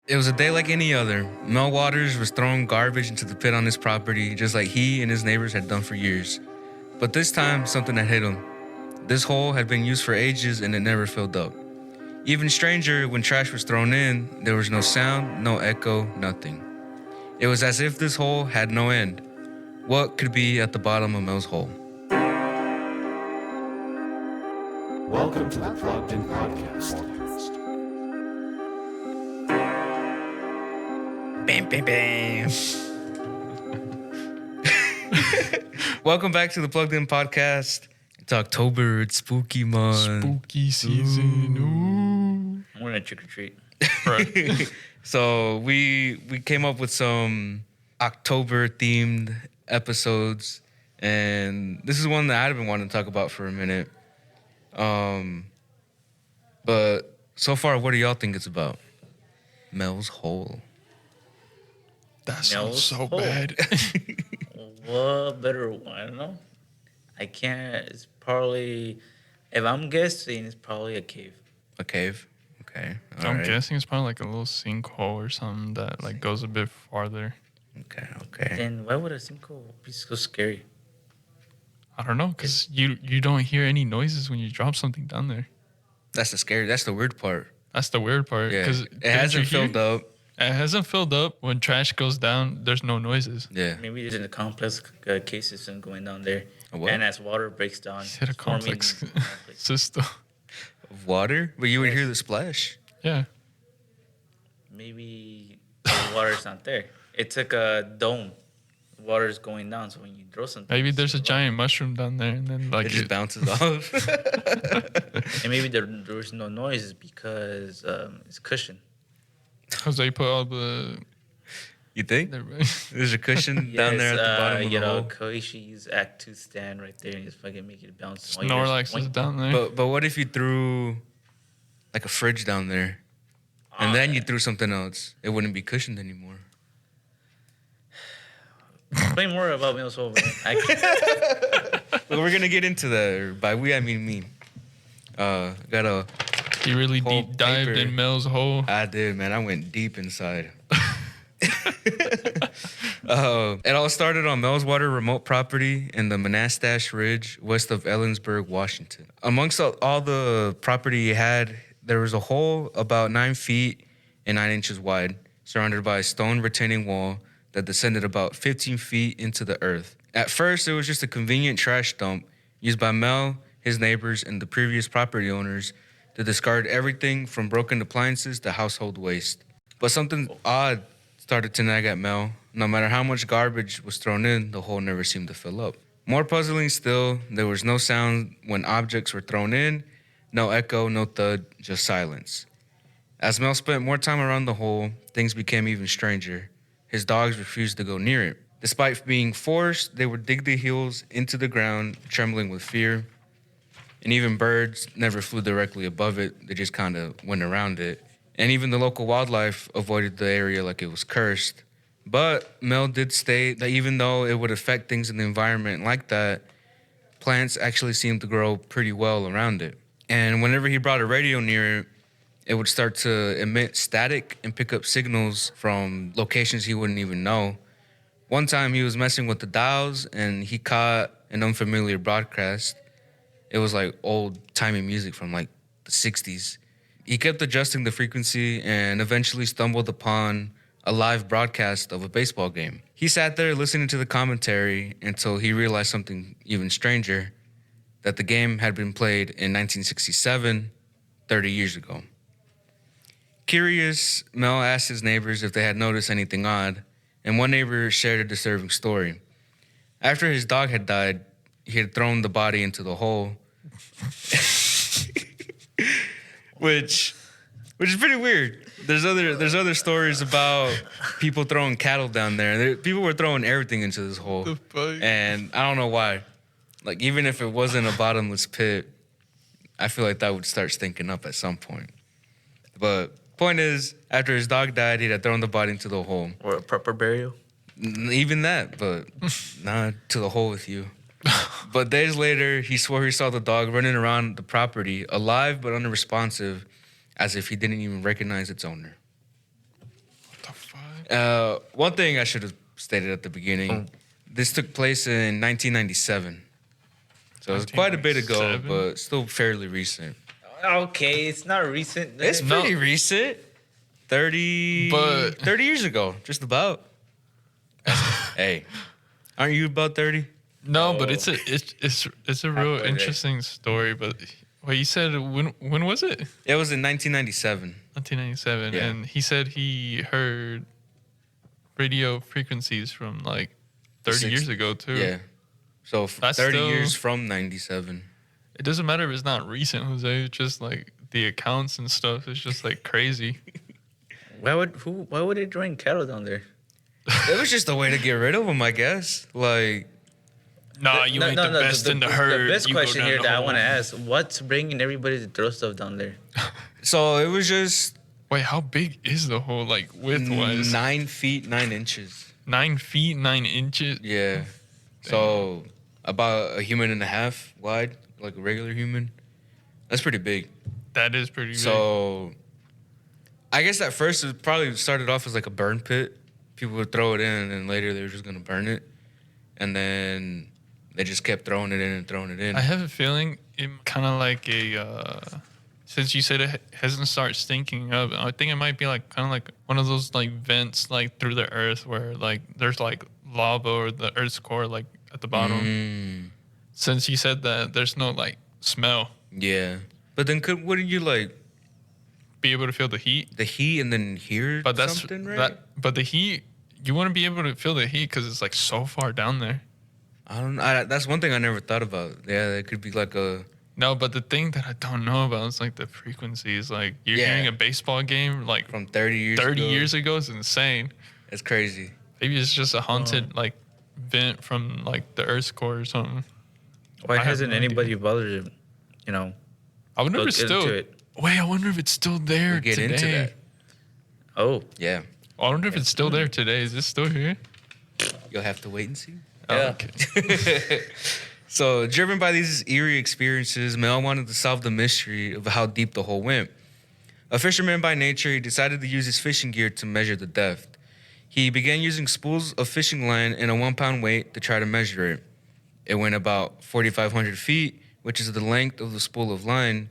It was a day like any other. Mel Waters was throwing garbage into the pit on his property, just like he and his neighbors had done for years. But this time, something had hit him. This hole had been used for ages and it never filled up. Even stranger, when trash was thrown in, there was no sound, no echo, nothing. It was as if this hole had no end. What could be at the bottom of Mel's hole? Welcome to the Plugged In Podcast. Bam, bam, bam. Welcome back to the Plugged In Podcast. It's October. It's spooky month. Spooky season. Ooh. I'm gonna trick or treat. Right. So we came up with some October themed episodes, and this is one that I've been wanting to talk about for a minute. But so far, what do y'all think it's about? Mel's hole. That sounds Mel's so hole. bad. What better one? I don't know. I can't. It's probably, if I'm guessing, it's probably a cave. A cave. Okay. All I'm right. guessing it's probably like a little sinkhole or something that like goes a bit farther. Okay. Then why would a sinkhole be so scary? I don't know, because you don't hear any noises when you drop something down there. That's the weird part. That's the weird part. Yeah. Because It hasn't filled up. It hasn't filled up. When trash goes down, there's no noises. Yeah. Maybe there's a complex case system going down there. A what? And as water breaks down, Is it a it's forming complex complex. system? Of water? But you would hear the splash. Yeah. Maybe the water's not there. It's like a dome. Water's going down, so when you throw something, Maybe it's there's a still giant mushroom down there, and then like It just bounces off. and maybe there's no noise because it's cushion. because they put all the. You think? There's a cushion down there at the bottom of the hole. Koishi's Act 2 stand right there and just fucking make it bounce. while you're just Snorlax is boink. down there. But what if you threw like a fridge down there, and then you threw something else? It wouldn't be cushioned anymore. Explain more about Mills Hole, man. But we're gonna get into that. By we, I mean me. Got a. He really whole deep dived paper. in Mel's hole. I did, man. I went deep inside. It all started on Melswater remote property in the Monastash Ridge, west of Ellensburg, Washington. Amongst all the property he had, there was a hole about 9 feet and 9 inches wide, surrounded by a stone retaining wall that descended about 15 feet into the earth. At first, it was just a convenient trash dump used by Mel, his neighbors, and the previous property owners to discard everything from broken appliances to household waste. But something odd started to nag at Mel. No matter how much garbage was thrown in, the hole never seemed to fill up. More puzzling still, there was no sound when objects were thrown in, no echo, no thud, just silence. As Mel spent more time around the hole, things became even stranger. His dogs refused to go near it. Despite being forced, they would dig their heels into the ground, trembling with fear. And even birds never flew directly above it. They just kind of went around it. And even the local wildlife avoided the area like it was cursed. But Mel did state that even though it would affect things in the environment like that, plants actually seemed to grow pretty well around it. And whenever he brought a radio near it, it would start to emit static and pick up signals from locations he wouldn't even know. One time he was messing with the dials and he caught an unfamiliar broadcast. It was like old-timey music from like the 60s. He kept adjusting the frequency and eventually stumbled upon a live broadcast of a baseball game. He sat there listening to the commentary until he realized something even stranger, that the game had been played in 1967, 30 years ago. Curious, Mel asked his neighbors if they had noticed anything odd, and one neighbor shared a disturbing story. After his dog had died, he had thrown the body into the hole, which is pretty weird. There's other stories about people throwing cattle down there. People were throwing everything into this hole, The fuck? and I don't know why. Like, even if it wasn't a bottomless pit, I feel like that would start stinking up at some point. But point is, after his dog died, he had thrown the body into the hole. Or a proper burial. Even that, but not to the hole with you. But days later, he swore he saw the dog running around the property, alive but unresponsive, as if he didn't even recognize its owner. One thing I should have stated at the beginning. This took place in 1997. So it was quite a bit ago, 1997? but still fairly recent. Okay, it's not recent. It's No. pretty recent. 30 But- 30 years ago, just about. Hey, aren't you about 30? No, but Oh. it's a real Halfway there. interesting story. But wait, you said when was it? It was in 1997. 1997, Yeah. and he said he heard radio frequencies from like 30 Six- years ago too. Yeah. So That's 30 still- years from 97. It doesn't matter if it's not recent, Jose. It's just like the accounts and stuff is just like crazy. Why would they drink cattle down there? It was just a way to get rid of them, I guess. Like, Nah, you ain't the best in the herd. The best You go question down here the that I hole. want to ask: what's bringing everybody to throw stuff down there? so it was just Wait, how big is the hole? Like width wise? 9 feet, 9 inches. 9 feet, 9 inches. Yeah. So about a human and a half wide, like a regular human. That's pretty big. That is pretty big. So I guess at first it probably started off as like a burn pit. People would throw it in, and then later they were just gonna burn it, and then they just kept throwing it in and throwing it in. I have a feeling it kind of like a. Since you said it hasn't started stinking up, I think it might be like kind of like one of those like vents like through the earth where like there's like lava or the earth's core like at the bottom. Mm, Since you said that there's no like smell, yeah, but then wouldn't you like be able to feel the heat. the heat and then hear But that's something, right? that. But the heat, you wouldn't be able to feel the heat because it's like so far down there. I don't know. That's one thing I never thought about. Yeah, it could be like a No, but the thing that I don't know about is like the frequencies. Like you're Yeah. hearing a baseball game like from 30 years 30 ago. years ago is insane. It's crazy. Maybe it's just a haunted like vent from like the Earth's core or something. Why I have hasn't no idea. anybody bothered to, I wonder if look it's still. into it? Wait, I wonder if it's still there We'll get today. into that. Oh, Yeah, I wonder if it's still there today. Is it still here? you'll have to wait and see. yeah. Okay. So, driven by these eerie experiences, Mel wanted to solve the mystery of how deep the hole went. A fisherman by nature, he decided to use his fishing gear to measure the depth. He began using spools of fishing line in a 1 pound weight to try to measure it. It went about 4,500 feet, which is the length of the spool of line.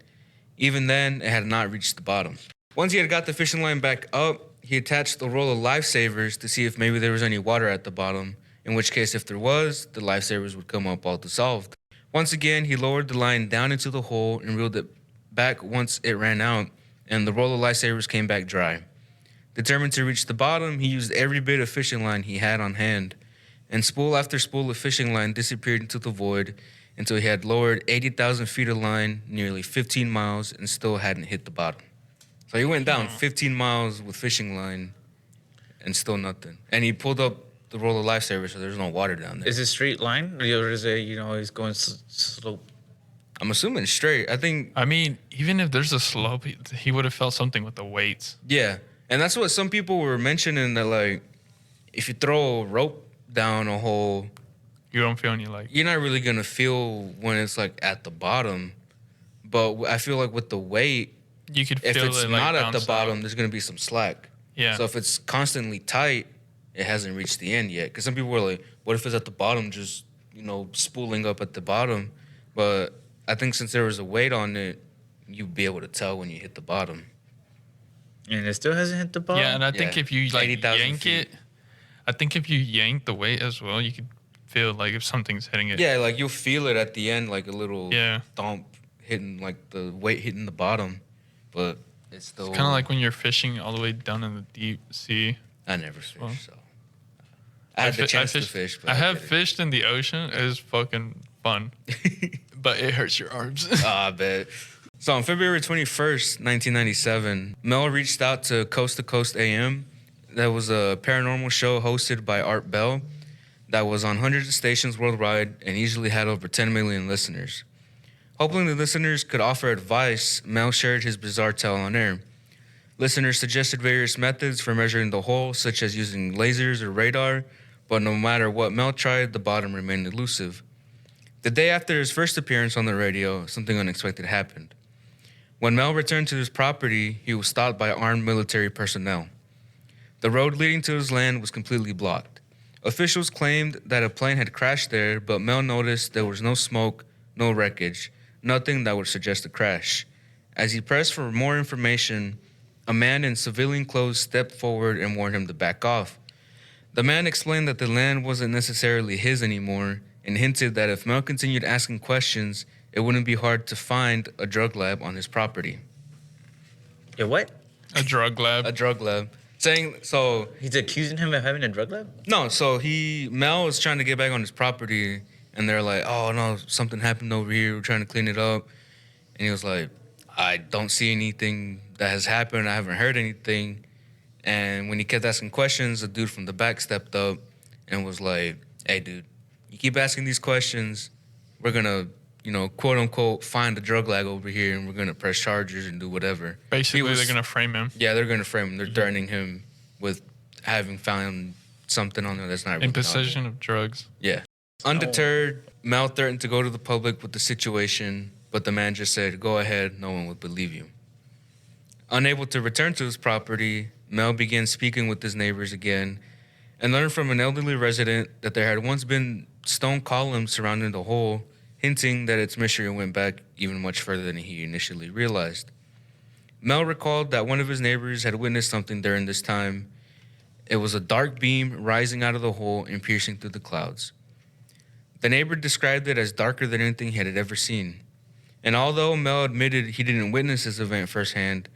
Even then, it had not reached the bottom. Once he had got the fishing line back up, he attached a roll of lifesavers to see if maybe there was any water at the bottom, in which case, if there was, the lifesavers would come up all dissolved. Once again, he lowered the line down into the hole and reeled it back once it ran out, and the roll of lifesavers came back dry. Determined to reach the bottom, he used every bit of fishing line he had on hand, and spool after spool of fishing line disappeared into the void until he had lowered 80,000 feet of line, nearly 15 miles, and still hadn't hit the bottom. So he went down 15 miles with fishing line and still nothing. And he pulled up the roll of lifesavers, so there's no water down there. Is it straight line, or is it he's going slope? I'm assuming it's straight. I think, I mean, even if there's a slope, he would have felt something with the weights. yeah. And that's what some people were mentioning, that, like, if you throw a rope down a hole, You don't feel any like. you're not really going to feel when it's, like, at the bottom. But I feel like with the weight, You could if feel it's it like not at the bounce bottom, out. there's going to be some slack. Yeah. So if it's constantly tight, it hasn't reached the end yet. Because some people were like, what if it's at the bottom, just, spooling up at the bottom? But I think since there was a weight on it, you'd be able to tell when you hit the bottom. And it still hasn't hit the bottom. Yeah, and I think Yeah. if you like 80,000 yank feet. it, I think if you yank the weight as well, you could feel like if something's hitting it. Yeah, like you'll feel it at the end, like a little Yeah. thump hitting, like the weight hitting the bottom. But it's still Kind of like when you're fishing all the way down in the deep sea. I never fished, Well, so I had the fi- chance fished- to fish. But I have didn't. fished in the ocean. It is fucking fun, but it hurts your arms. I bet. So on February 21st, 1997, Mel reached out to Coast to Coast AM. That was a paranormal show hosted by Art Bell that was on hundreds of stations worldwide and easily had over 10 million listeners. Hoping the listeners could offer advice, Mel shared his bizarre tale on air. Listeners suggested various methods for measuring the hole, such as using lasers or radar, but no matter what Mel tried, the bottom remained elusive. The day after his first appearance on the radio, something unexpected happened. When Mel returned to his property, he was stopped by armed military personnel. The road leading to his land was completely blocked. Officials claimed that a plane had crashed there, but Mel noticed there was no smoke, no wreckage, nothing that would suggest a crash. As he pressed for more information, a man in civilian clothes stepped forward and warned him to back off. The man explained that the land wasn't necessarily his anymore and hinted that if Mel continued asking questions, it wouldn't be hard to find a drug lab on his property. Yeah, what? A drug lab. A drug lab. Saying, so, He's accusing him of having a drug lab? no, so Mel was trying to get back on his property and they're like, oh no, something happened over here, we're trying to clean it up. And he was like, I don't see anything that has happened, I haven't heard anything. And when he kept asking questions, a dude from the back stepped up and was like, hey dude, you keep asking these questions, we're gonna, quote unquote, find a drug lab over here and we're gonna press charges and do whatever. Basically, they're gonna frame him Yeah, they're gonna frame him. They're threatening him with having found something on there that's not really in on possession of drugs. there. Yeah. Undeterred, Mel threatened to go to the public with the situation, but the man just said, go ahead, no one would believe you. Unable to return to his property, Mel began speaking with his neighbors again and learned from an elderly resident that there had once been stone columns surrounding the hole, hinting that its mystery went back even much further than he initially realized. Mel recalled that one of his neighbors had witnessed something during this time. It was a dark beam rising out of the hole and piercing through the clouds. The neighbor described it as darker than anything he had ever seen. And although Mel admitted he didn't witness this event firsthand,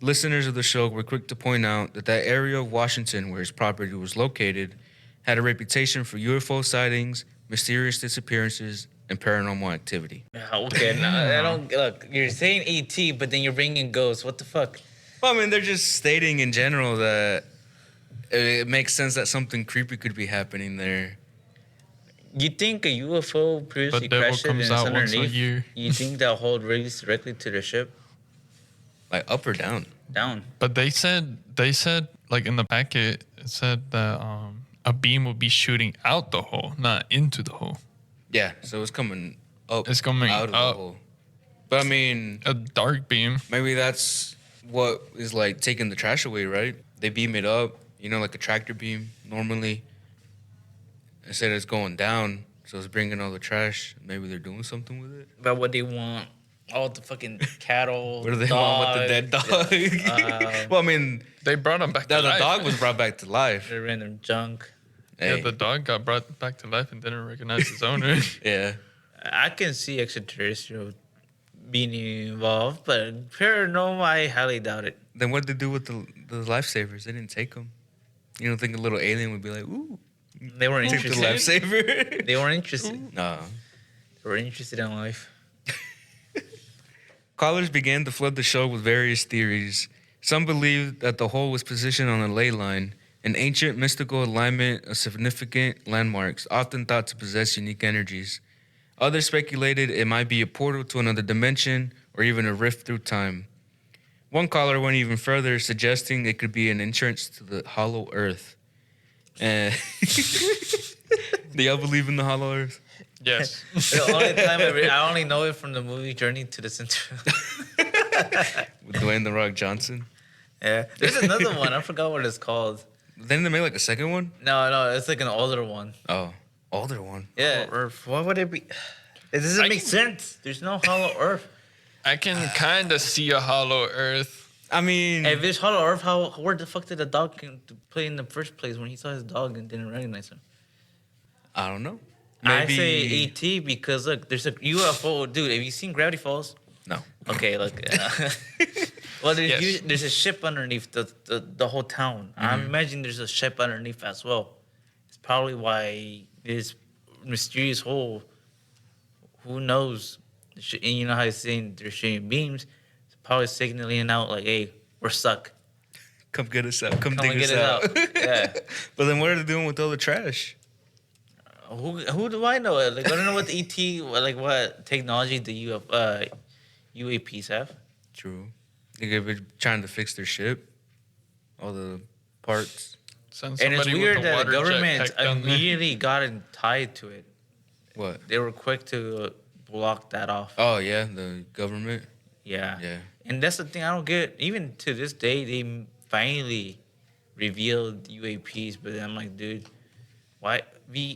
listeners of the show were quick to point out that that area of Washington where his property was located had a reputation for UFO sightings, mysterious disappearances, and paranormal activity. Okay, no, I don't look. You're saying ET, but then you're bringing ghosts. What the fuck? Well, I mean, they're just stating in general that it makes sense that something creepy could be happening there. You think a UFO previously The devil crashed and comes it's out once a underneath? year. You think that hole raised directly to the ship? Like up or down? Down. But they said like in the packet, it said that a beam would be shooting out the hole, not into the hole. Yeah, so it's coming up. It's coming out of up. the hole. But I mean, A dark beam. maybe that's what is like taking the trash away, right? They beam it up, like a tractor beam normally. Instead it's going down, so it's bringing all the trash. Maybe they're doing something with it. But what they want? All the fucking cattle. What do they want with the dead dog? Well, I mean, They brought him back the to life. dog was brought back to life. The random junk. Yeah, Hey, the dog got brought back to life and didn't recognize his owner. yeah. I can see extraterrestrial being involved, but paranormal, I highly doubt it. Then what did they do with the lifesavers? They didn't take them. You don't think a little alien would be like, ooh, They weren't take the interested. lifesaver? They weren't interested. No. They were interested in life. Callers began to flood the show with various theories. Some believed that the hole was positioned on a ley line, an ancient mystical alignment of significant landmarks, often thought to possess unique energies. Others speculated it might be a portal to another dimension or even a rift through time. One caller went even further, suggesting it could be an entrance to the hollow earth. And do y'all believe in the hollow earth? Yes. The only time I only know it from the movie Journey to the Center. With Dwayne The Rock Johnson? Yeah. There's another one. I forgot what it's called. Then they made like a second one? No, it's like an older one. Oh, older one. Yeah. Earth. What would it be? It doesn't make sense. There's no hollow earth. I can kind of see a hollow earth. I mean, If it's hollow earth, where the fuck did the dog play in the first place when he saw his dog and didn't recognize him? I don't know. I say ET because look, there's a UFO, dude. Have you seen Gravity Falls? No. Okay, look. Well, Yes. there's a ship underneath the whole town. I imagine there's a ship underneath as well. It's probably why this mysterious hole. Who knows? And you know how he's saying they're shooting beams. It's probably signaling out like, "Hey, we're stuck. Come get us out. Come Come dig and us get it out. out." Yeah. But then what are they doing with all the trash? Who do I know? Like I don't know what the ET, like what technology the UAPs have. True. They've been trying to fix their ship. All the parts. Send And it's somebody weird with a that water the jet government pack down there. immediately got tied to it. What? They were quick to block that off. Oh, yeah. The government. Yeah. Yeah. And that's the thing I don't get. Even to this day, they finally revealed UAPs, but then I'm like, dude, why?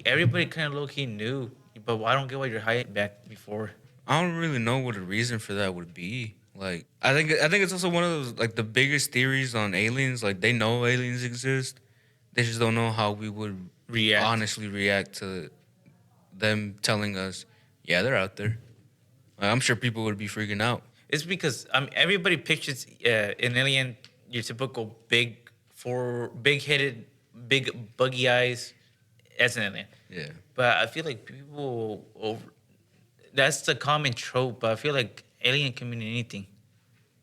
Everybody kind of low key knew, but I don't get why you're hiding back before. I don't really know what a reason for that would be. Like, I think it's also one of those like the biggest theories on aliens. Like, they know aliens exist. They just don't know how we would React. honestly react to them telling us, yeah, they're out there. Like, I'm sure people would be freaking out. It's because everybody pictures an alien, your typical big headed, big buggy eyes. That's an alien. Yeah. But I feel like people that's the common trope. But I feel like alien can mean anything.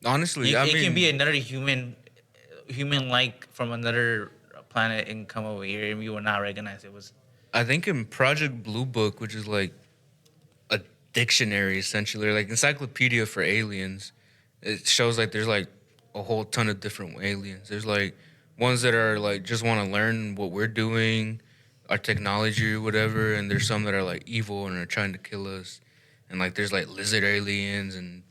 Honestly, It can be another human like from another planet and come over here, and we will not recognize it was. I think in Project Blue Book, which is like a dictionary essentially, or like encyclopedia for aliens, it shows like there's like a whole ton of different aliens. There's like ones that are like just want to learn what we're doing, our technology or whatever, and there's some that are like evil and are trying to kill us. And like there's like lizard aliens and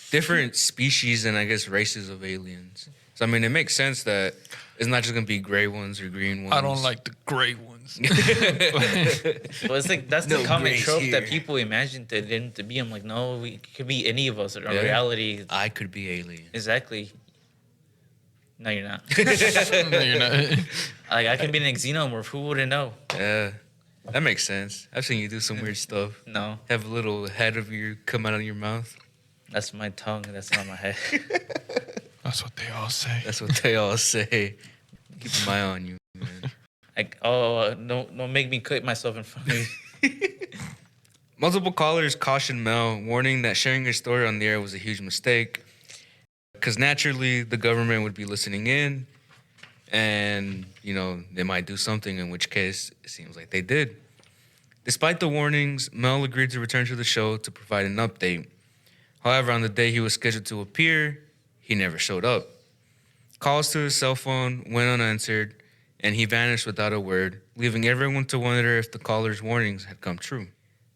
different species and I guess races of aliens. So I mean, it makes sense that it's not just gonna be gray ones or green ones. I don't like the gray ones. Well, it's like that's the No common grace them here. that people imagine them to be. I'm like, no, it could be any of us. In Yeah. reality, I could be alien. exactly. No, you're not. No, you're not. Like I can be an xenomorph. Who wouldn't know? Yeah, that makes sense. I've seen you do some weird stuff. No, Have a little head of you come out of your mouth. that's my tongue. That's not my head. That's what they all say. That's what they all say. Keep my eye on you, man. Like, oh, don't make me cut myself in front of you. Multiple callers cautioned Mel, warning that sharing her story on the air was a huge mistake. Because naturally, the government would be listening in, and, you know, they might do something, in which case, it seems like they did. Despite the warnings, Mel agreed to return to the show to provide an update. However, on the day he was scheduled to appear, he never showed up. Calls to his cell phone went unanswered, and he vanished without a word, leaving everyone to wonder if the caller's warnings had come true.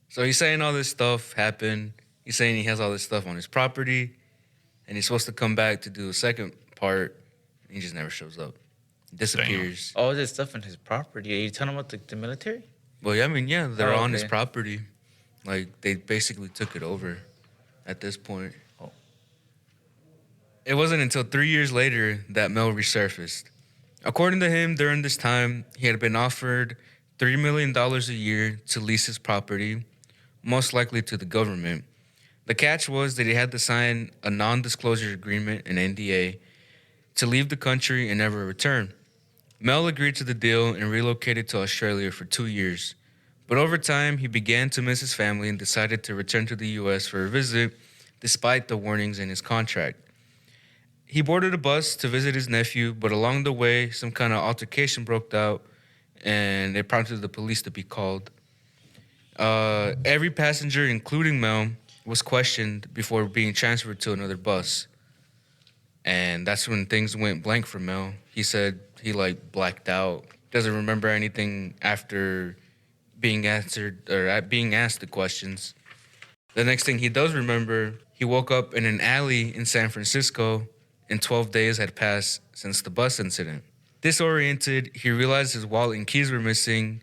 So he's saying all this stuff happened. He's saying he has all this stuff on his property, and he's supposed to come back to do a second part, and he just never shows up. Disappears. All this stuff in his property. Are you talking about the military? Well, yeah, I mean, yeah, they're Oh, on his okay. property. Like, they basically took it over at this point. Oh. It wasn't until 3 years later that Mel resurfaced. According to him, during this time, he had been offered $3 million a year to lease his property, most likely to the government. The catch was that he had to sign a non-disclosure agreement, an NDA, to leave the country and never return. Mel agreed to the deal and relocated to Australia for 2 years. But over time, he began to miss his family and decided to return to the U.S. for a visit, despite the warnings in his contract. He boarded a bus to visit his nephew, but along the way, some kind of altercation broke out, and it prompted the police to be called. Every passenger, including Mel, was questioned before being transferred to another bus. And that's when things went blank for Mel. He said he like blacked out, doesn't remember anything after being answered or being asked the questions. The next thing he does remember, he woke up in an alley in San Francisco, and 12 days had passed since the bus incident. Disoriented, he realized his wallet and keys were missing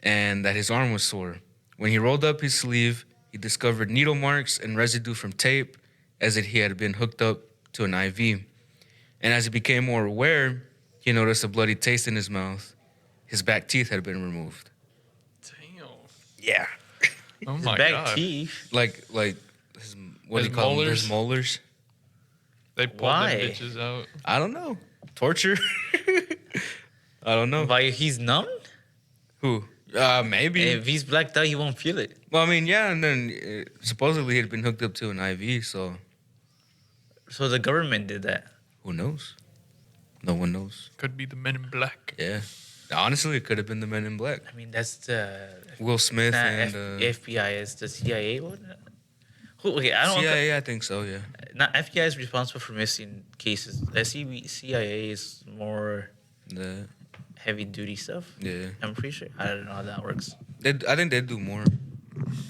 and that his arm was sore. When he rolled up his sleeve, he discovered needle marks and residue from tape as if he had been hooked up to an IV. And as he became more aware, he noticed a bloody taste in his mouth. His back teeth had been removed. Damn. Yeah. Oh His my back god. teeth. Like his, what do His you call them? molars? His molars? They pulled Why? them bitches out. I don't know. Torture? I don't know. Why he's numb? Who? Maybe. If he's blacked out, he won't feel it. Well, I mean, yeah, and then supposedly he had been hooked up to an IV, so So the government did that. who knows? No one knows. Could be the Men in Black. Yeah. Honestly, it could have been the Men in Black. I mean, that's the Will Smith not and FBI. Is the CIA one? Who? Okay, I don't. CIA, I think so, yeah. Not FBI is responsible for missing cases. The CIA is more The, heavy duty stuff. yeah. I'm pretty sure. I don't know how that works. I think they do more,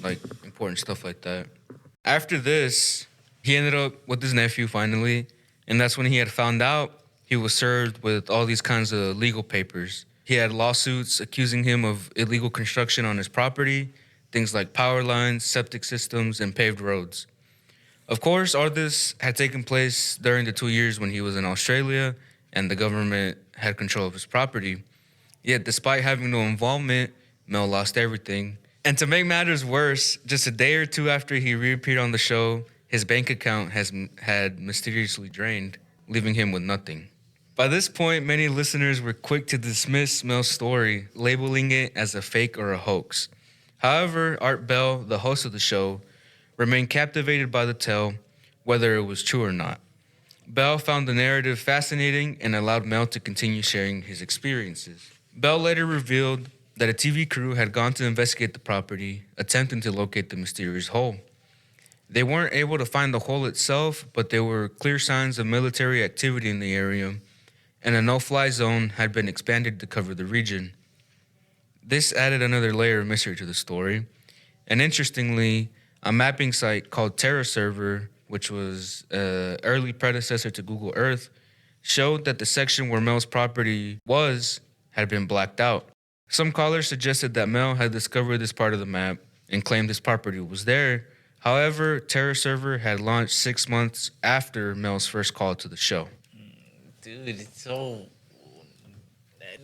like, important stuff like that. After this, he ended up with his nephew finally, and that's when he had found out he was served with all these kinds of legal papers. He had lawsuits accusing him of illegal construction on his property, things like power lines, septic systems, and paved roads. Of course, all this had taken place during the 2 years when he was in Australia and the government had control of his property. Yet, despite having no involvement, Mel lost everything. And to make matters worse, just a day or two after he reappeared on the show, his bank account had mysteriously drained, leaving him with nothing. By this point, many listeners were quick to dismiss Mel's story, labeling it as a fake or a hoax. However, Art Bell, the host of the show, remained captivated by the tale, whether it was true or not. Bell found the narrative fascinating and allowed Mel to continue sharing his experiences. Bell later revealed that a TV crew had gone to investigate the property, attempting to locate the mysterious hole. They weren't able to find the hole itself, but there were clear signs of military activity in the area, and a no-fly zone had been expanded to cover the region. This added another layer of mystery to the story, and interestingly, a mapping site called TerraServer, which was an early predecessor to Google Earth, showed that the section where Mel's property was had been blacked out. Some callers suggested that Mel had discovered this part of the map and claimed his property was there. However, TerraServer had launched 6 months after Mel's first call to the show. Dude, it's so...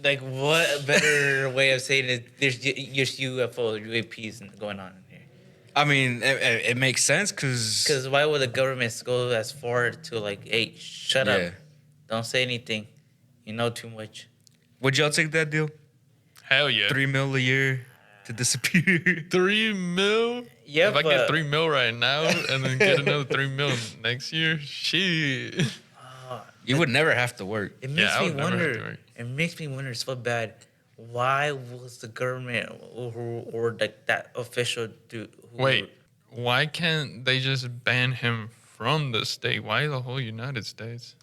Like, what better way of saying it? There's UFOs, UAPs going on in here. I mean, it makes sense because... Because why would the government go as far to, like, hey, shut up. Don't say anything. You know too much. Would y'all take that deal? Hell yeah. $3 million a year to disappear. $3 million? Yeah, if I get $3 million right now and then get another $3 million next year, shit. You would never have to work. It makes I me would never have to wonder. work. It makes me wonder so bad. Why was the government or like that official dude? Wait, why can't they just ban him from the state? Why the whole United States?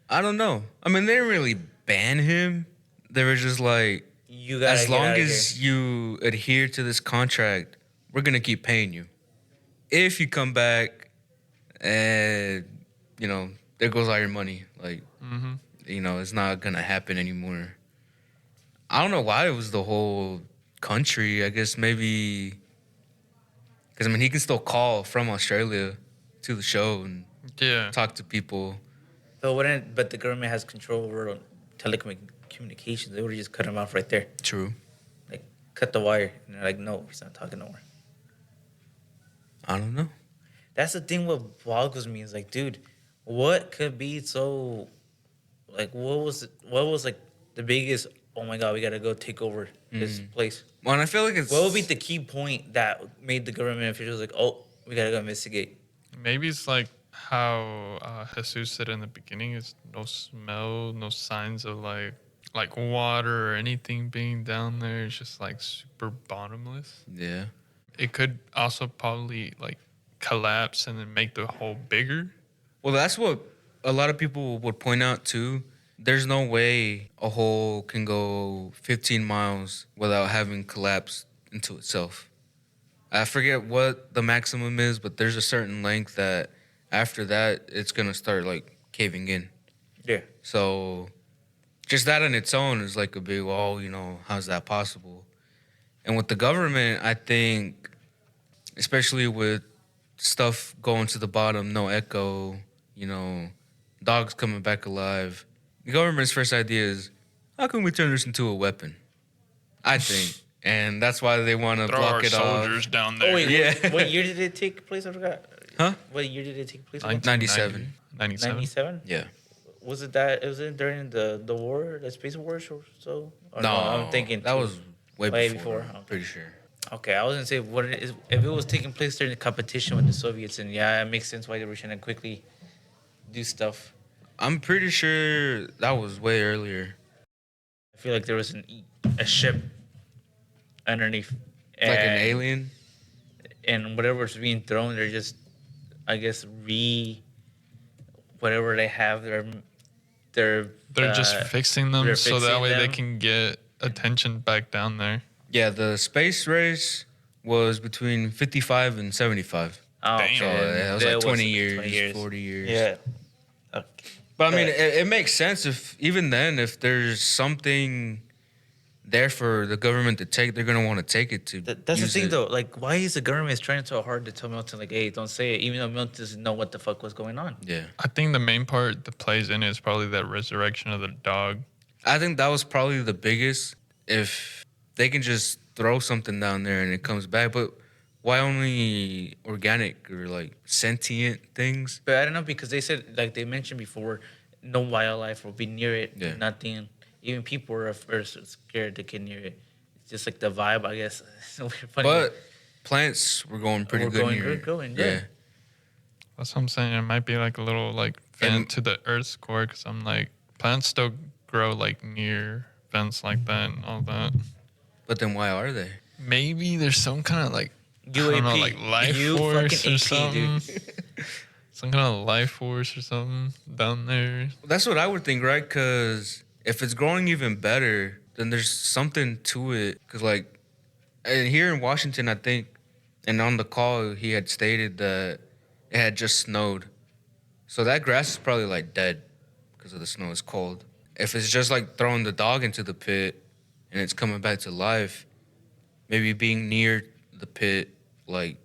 I don't know. I mean, they didn't really ban him. They were just like, You gotta as get long out of as you adhere to this contract, we're going to keep paying you. If you come back and, you know, there goes all your money. Like, you know, it's not going to happen anymore. I don't know why it was the whole country. I guess maybe... Because, I mean, he can still call from Australia to the show and talk to people. But the government has control over telecommunications. They would just cut him off right there. True. Like, cut the wire. And they're like, no, he's not talking no more. I don't know. That's the thing what boggles me is like, dude, what could be so... Like, what was like, the biggest... Oh, my God, we got to go take over this place. Well, and I feel like it's... What would be the key point that made the government officials like, oh, we got to go investigate? Maybe it's like how Jesus said in the beginning, is no smell, no signs of like water or anything being down there. It's just like super bottomless. Yeah. It could also probably like collapse and then make the hole bigger. Well, that's what a lot of people would point out, too. There's no way a hole can go 15 miles without having collapsed into itself. I forget what the maximum is, but there's a certain length that after that, it's going to start, like, caving in. Yeah. So just that on its own is like a big, oh, you know, how's that possible? And with the government, I think, especially with stuff going to the bottom, no echo, you know, dogs coming back alive, the government's first idea is, how can we turn this into a weapon? I think. And that's why they want to block it off. Throw our soldiers down there. Oh, wait, Yeah. what year did it take place? I forgot. Huh? What year did it take place? 97. 97. 97? Yeah. Was it during the war, the space wars or so? Or No, I'm thinking that was way way before. before. I'm pretty sure. Okay, I was gonna say what it is if it was taking place during the competition with the Soviets, and yeah, it makes sense why they were trying to quickly do stuff. I'm pretty sure that was way earlier. I feel like there was a ship underneath, Like an alien? and whatever was being thrown, they're just, I guess, whatever they have, they're just fixing them they're so that fixing way they them. can get attention back down there. Yeah, the space race was between 55 and 75. Oh, Damn. So okay. it was There like 20 was years, 20 years, 40 years. Yeah. Okay. But I mean, it makes sense if even then, if there's something there for the government to take, they're gonna want to take it to. That's the use thing, it. though. Like, why is the government trying so hard to tell Milton, like, hey, don't say it, even though Milton doesn't know what the fuck was going on? Yeah, I think the main part that plays in it is probably that resurrection of the dog. I think that was probably the biggest. If they can just throw something down there and it comes back, but why only organic or like sentient things? But I don't know, because they said, like they mentioned before, no wildlife will be near it. Yeah. Nothing. Even people are first scared to get near it. It's just like the vibe, I guess. It's weird, funny. But plants were going pretty We're good. going near good, it. going Yeah. good. That's what I'm saying. It might be like a little like vent And- to the Earth's core, because I'm like, plants still grow like near vents like that and all that. But then why are they? Maybe there's some kind of like, I don't know, UAP. like life You force fucking or AP, something. dude. Some kind of life force or something down there. That's what I would think, right? Because if it's growing even better, then there's something to it. Because, like, and here in Washington, I think, and on the call, he had stated that it had just snowed. So that grass is probably, like, dead because of the snow. It's cold. If it's just, like, throwing the dog into the pit and it's coming back to life, maybe being near the pit, like,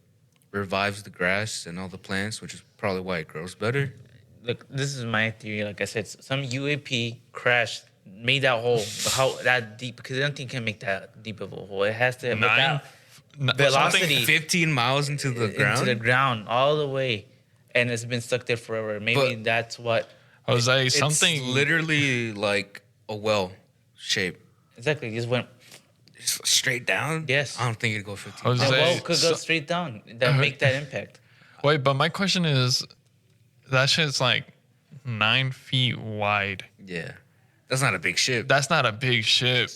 revives the grass and all the plants, which is probably why it grows better. Look, this is my theory. Like I said, some UAP crashed, made that hole, how that deep, because I don't think it can make that deep of a hole. It has to with that velocity 15 miles into the ground? into the ground all the way, and it's been stuck there forever. Maybe But- that's what Jose, It's something literally like a well shape. exactly just went. Just straight down? Yes. I don't think it'd go 15 Jose- miles. The Say, well could so- go straight down. That make that impact. Wait, but my question is, that shit's like 9 feet wide. Yeah. That's not a big ship. That's not a big ship.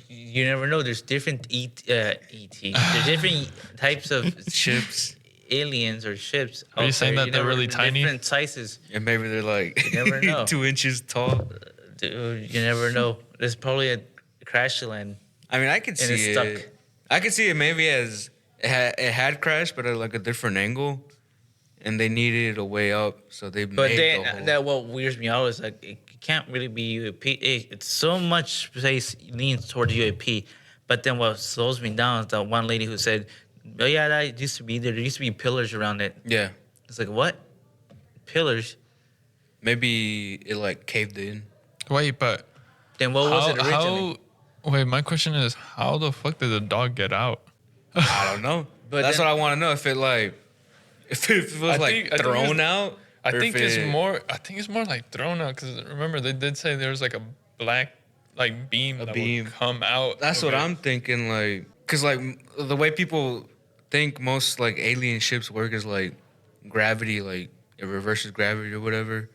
You never know. There's different ET. There's different types of Ships. aliens or ships. Are you out saying there. that they're never- really tiny? Different sizes. And maybe they're like You never know. 2 inches tall. Dude, you never know. There's probably a crash land. I mean, I could And it's see stuck. it. I could see it maybe as it had crashed, but at like a different angle. And they needed a way up, so they But made the then hole. that what weirds me out is like it can't really be UAP. It's so much space leans towards UAP. But then what slows me down is that one lady who said, "Oh yeah, that used to be there. There used to be pillars around it." Yeah. It's like what? Pillars? Maybe it like caved in. Wait, but Then what was it originally? wait, my question is, how the fuck did the dog get out? I don't know. But That's then- what I want to know. If it like, if it was I like think it's- thrown out. I or think if it's it- more. I think it's more like thrown out, because remember they did say there was like a black like beam that beam. would come out. That's of what it. I'm thinking. Like, cause like the way people think most like alien ships work is like gravity, like it reverses gravity or whatever.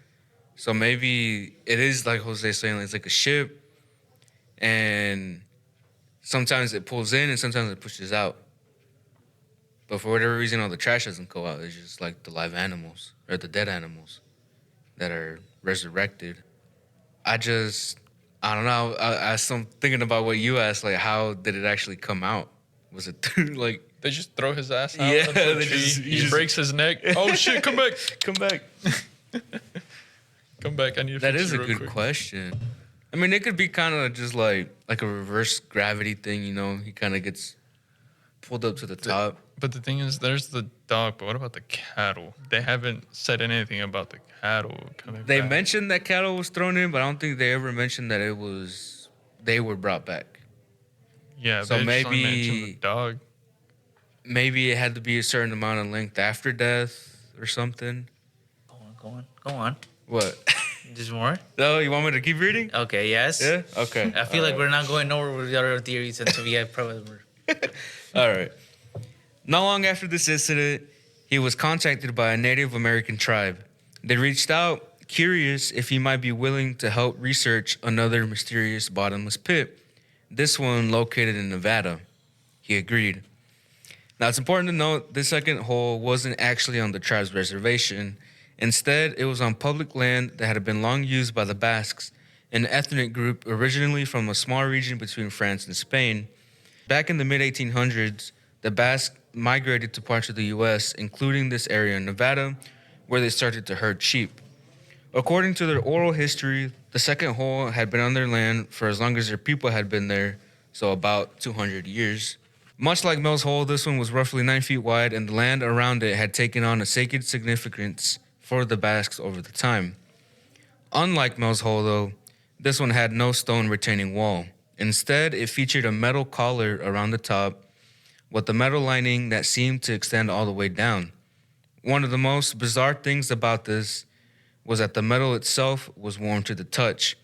So maybe it is like Jose's saying, it's like a ship, and sometimes it pulls in and sometimes it pushes out. But for whatever reason, all the trash doesn't go out. It's just like the live animals or the dead animals that are resurrected. I don't know. I'm thinking about what you asked, like how did it actually come out? Was it through like They just throw his ass out. Yeah, of the they tree. just- He you just- breaks his neck. Oh shit! Come back! come back? Come back! I need to That fix is you a real good quick. question. I mean, it could be kind of just like a reverse gravity thing, you know? He kind of gets pulled up to the top. But the thing is, there's the dog. But what about the cattle? They haven't said anything about the cattle coming They back. mentioned that cattle was thrown in, but I don't think they ever mentioned that they were brought back. Yeah, So they just only mentioned maybe- the dog. Maybe it had to be a certain amount of length after death or something. Go on. What? There's more? Oh, you want me to keep reading? Okay, yes. Yeah? Okay. I feel like we're not going nowhere with the other theories until we have proof. All right. Not long after this incident, he was contacted by a Native American tribe. They reached out, curious if he might be willing to help research another mysterious bottomless pit, this one located in Nevada. He agreed. Now, it's important to note this second hole wasn't actually on the tribe's reservation. Instead, it was on public land that had been long used by the Basques, an ethnic group originally from a small region between France and Spain. Back in the mid-1800s, the Basques migrated to parts of the U.S., including this area in Nevada, where they started to herd sheep. According to their oral history, the second hole had been on their land for as long as their people had been there, so about 200 years. Much like Mel's hole, this one was roughly 9 feet wide, and the land around it had taken on a sacred significance for the Basques over the time. Unlike Mel's hole, though, this one had no stone retaining wall. Instead, it featured a metal collar around the top with a metal lining that seemed to extend all the way down. One of the most bizarre things about this was that the metal itself was warm to the touch.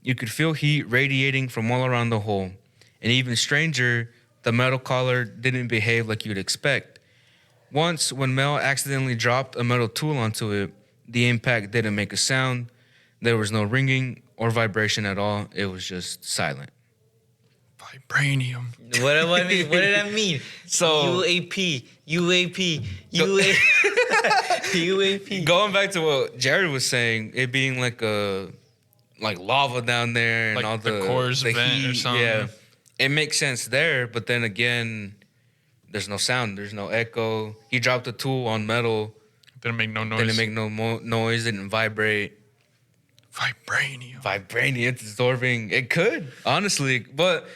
You could feel heat radiating from all around the hole. And even stranger, the metal collar didn't behave like you'd expect. Once, when Mel accidentally dropped a metal tool onto it, the impact didn't make a sound. There was no ringing or vibration at all. It was just silent. Vibranium. What do I mean? What did I mean? So- UAP. Going back to what Jared was saying, it being like lava down there and Like all the core's the vent or heat, something. yeah, it makes sense there. But then again, there's no sound, there's no echo. He dropped a tool on metal, Didn't make no noise. didn't make no noise, didn't vibrate. Vibranium. Vibranium, it's absorbing. It could honestly, but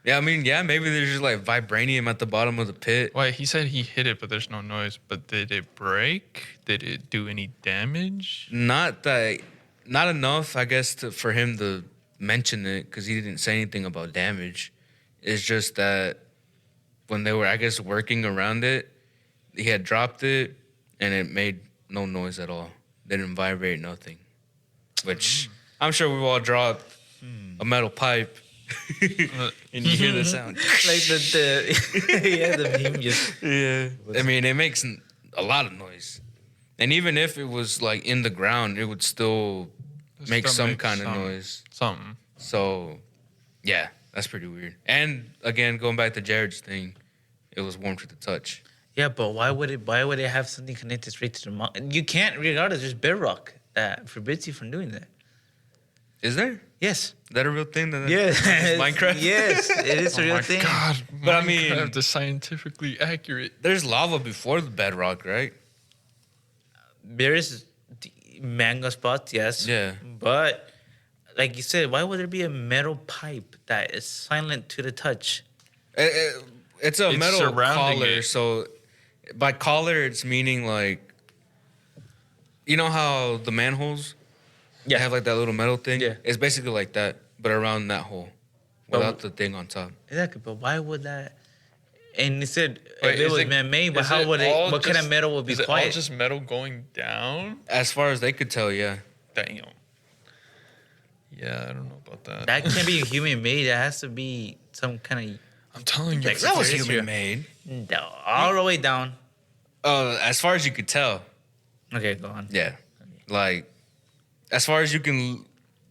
yeah, I mean, yeah, maybe there's just like vibranium at the bottom of the pit. Wait, he said he hit it, but there's no noise. But did it break? Did it do any damage? Not enough, I guess, for him to mention it because he didn't say anything about damage. It's just that when they were, I guess, working around it, he had dropped it and it made no noise at all. Didn't vibrate, nothing. Which I'm sure we've all dropped a metal pipe and you hear the sound. Like the meme just. Yeah. I mean, it makes a lot of noise. And even if it was like in the ground, it would still make some kind of noise. Something. So, yeah, that's pretty weird. And again, going back to Jared's thing, it was warm to the touch. Yeah, but why would it have something connected straight to the mountain? You can't, regardless, there's bedrock that forbids you from doing that. Is there? Is Yes. that a real thing? Yes. Minecraft? Yes, it is a real my thing. God, But I mean- Minecraft is scientifically accurate. There's lava before the bedrock, right? There is mango spots, yes. Yeah. But like you said, why would there be a metal pipe that is silent to the touch? It's a It's metal surrounding collar. it. So by collar, it's meaning like, you know how the manholes they have like that little metal thing? Yeah. It's basically like that, but around that hole without the thing on top. Exactly, but why would that? And it said Wait, if it is was it- man-made, but is how it would it? all What kind of just- metal would be Is it all quiet? just metal going down? As far as they could tell, yeah. Damn. Yeah, I don't know about that. That can't be human-made. That has to be some kind I'm telling you, Like, it's that was serious. human made. of all the way down. As far as you could tell, Okay, go on. yeah. Like, as far as you can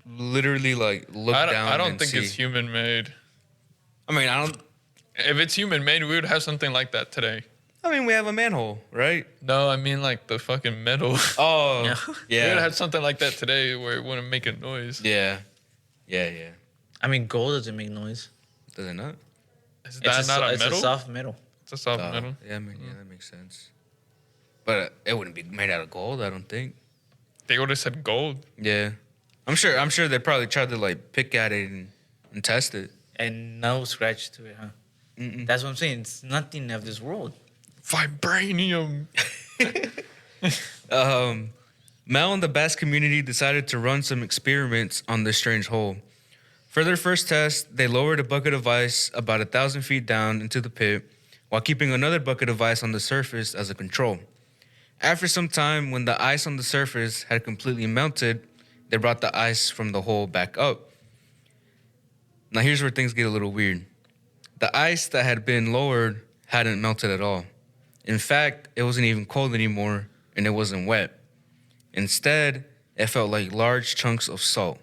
literally like look down. I don't and think see. it's human made. I mean, I don't. If it's human made, we would have something like that today. I mean, we have a manhole, right? No, I mean like the fucking metal. Oh, Yeah. We would yeah, have something like that today where it wouldn't make a noise. yeah. I mean, gold doesn't make noise. Does it not? Is It's that not a it's metal? a soft metal. It's a soft metal. Yeah, I mean, yeah, that makes sense. But it wouldn't be made out of gold, I don't think. They would have said gold. Yeah, I'm sure they probably tried to like pick at it and test it. And no scratch to it, huh? Mm-mm. That's what I'm saying. It's nothing of this world. Vibranium. Mel and the Basque community decided to run some experiments on this strange hole. For their first test, they lowered a bucket of ice about 1,000 feet down into the pit while keeping another bucket of ice on the surface as a control. After some time, when the ice on the surface had completely melted, they brought the ice from the hole back up. Now here's where things get a little weird. The ice that had been lowered hadn't melted at all. In fact, it wasn't even cold anymore and it wasn't wet. Instead, it felt like large chunks of salt.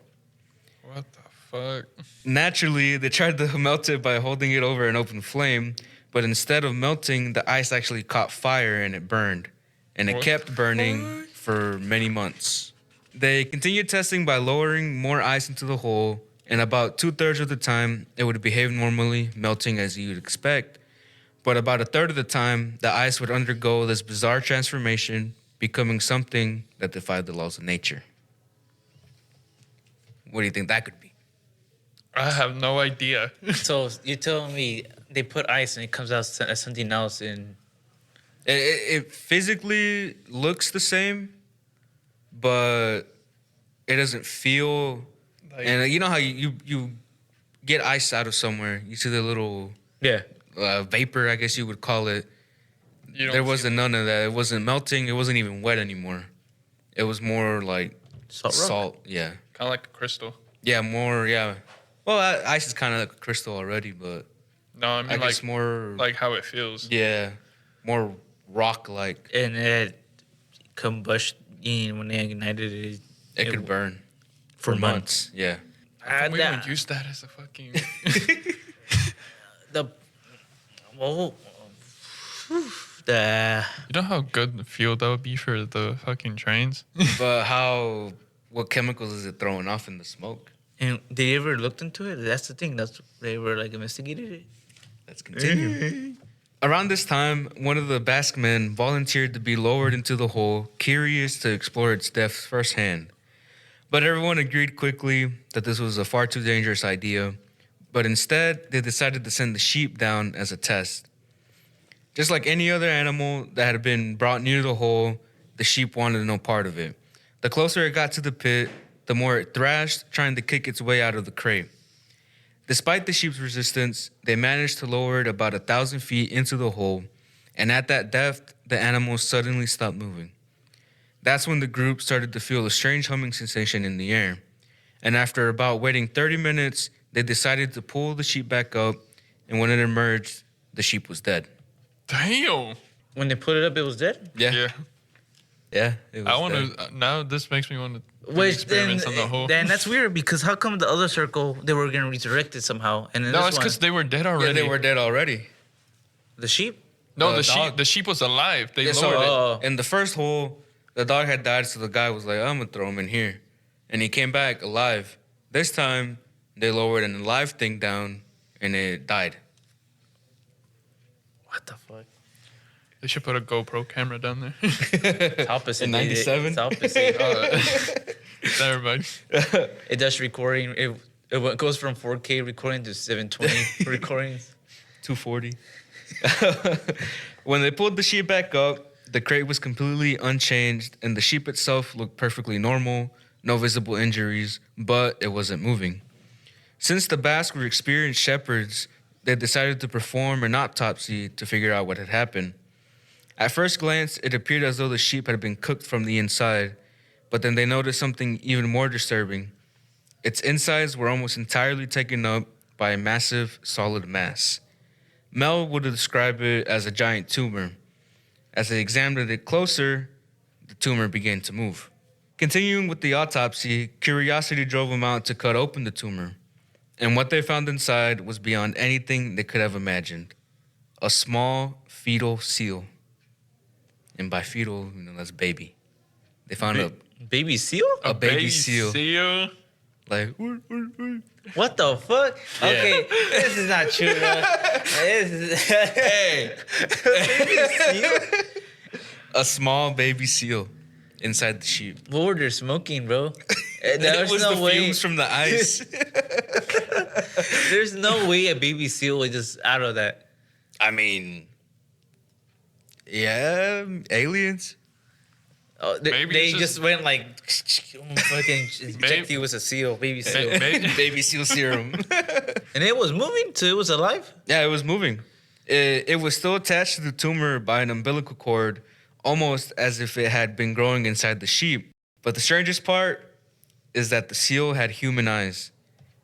What the fuck? Naturally, they tried to melt it by holding it over an open flame, but instead of melting, the ice actually caught fire and it burned. And it What kept the burning fuck? for many months. They continued testing by lowering more ice into the hole, and about 2/3 of the time, it would behave normally, melting as you'd expect. But about 1/3 of the time, the ice would undergo this bizarre transformation, becoming something that defied the laws of nature. What do you think that could be? I have no idea. So you're telling me they put ice and it comes out as something else, and It physically looks the same, but it doesn't feel. Like, And you know how you get ice out of somewhere, you see the little yeah, vapor, I guess you would call it. you don't There feel wasn't none of that. It wasn't melting. It wasn't even wet anymore. It was more like salt. salt. Yeah. kind of like a crystal. Yeah, more. Yeah. Well, ice is kind of like a crystal already, but No, I I mean guess like more. like how it feels. Yeah, more rock-like. And it combustion when they ignited it. It could burn for months. Yeah. How come we that- don't use that as a fucking. The well, the You know how good the fuel that would be for the fucking trains? But what chemicals is it throwing off in the smoke? and they ever looked into it? That's the thing. That's they were like investigated it. Let's continue. Around this time, one of the Basque men volunteered to be lowered into the hole, curious to explore its depths firsthand. But everyone agreed quickly that this was a far too dangerous idea. But instead, they decided to send the sheep down as a test. Just like any other animal that had been brought near the hole, the sheep wanted no part of it. The closer it got to the pit, the more it thrashed, trying to kick its way out of the crate. Despite the sheep's resistance, they managed to lower it about 1,000 feet into the hole, and at that depth, the animal suddenly stopped moving. That's when the group started to feel a strange humming sensation in the air. And after about waiting 30 minutes, they decided to pull the sheep back up, and when it emerged, the sheep was dead. Damn. When they put it up, it was dead. Yeah, it was I want dead. to. Now this makes me want to do Which experiments on the whole. then that's weird because how come the other circle they were gonna resurrect it somehow and then No, this it's one, because they were dead Yeah, already. they were dead already. the sheep? No, the the sheep. dog. The sheep was alive. They Yeah, so lowered it. Oh. in the first hole, the dog had died, so the guy was like, I'm gonna throw him in here. And he came back alive. This time, they lowered an alive thing down, and it died. What the fuck? They should put a GoPro camera down there. It's opposite. In 97? It's opposite. Everybody. It does recording. It goes from 4K recording to 720 recordings. 240. When they pulled the sheep back up, the crate was completely unchanged, and the sheep itself looked perfectly normal, no visible injuries, but it wasn't moving. Since the Basques were experienced shepherds, they decided to perform an autopsy to figure out what had happened. At first glance, it appeared as though the sheep had been cooked from the inside, but then they noticed something even more disturbing. Its insides were almost entirely taken up by a massive, solid mass. Mel would describe it as a giant tumor. As they examined it closer, the tumor began to move. Continuing with the autopsy, curiosity drove them out to cut open the tumor. And what they found inside was beyond anything they could have imagined. A small fetal seal. And by fetal, that's baby. They found Baby seal? a baby seal. Like, What the fuck? Yeah. Okay, this is not true, bro. This is hey, baby seal. a small baby seal inside the sheep. What were they smoking, bro? It There's was no the way. fumes from the ice. There's no way a baby seal was just out of that. I mean, yeah, aliens. Oh, Maybe they it's just went like fucking inject you with a seal, baby seal, Baby seal serum. and it was moving, so it was alive. Yeah, it was moving. It was still attached to the tumor by an umbilical cord, almost as if it had been growing inside the sheep. But the strangest part is that the seal had human eyes.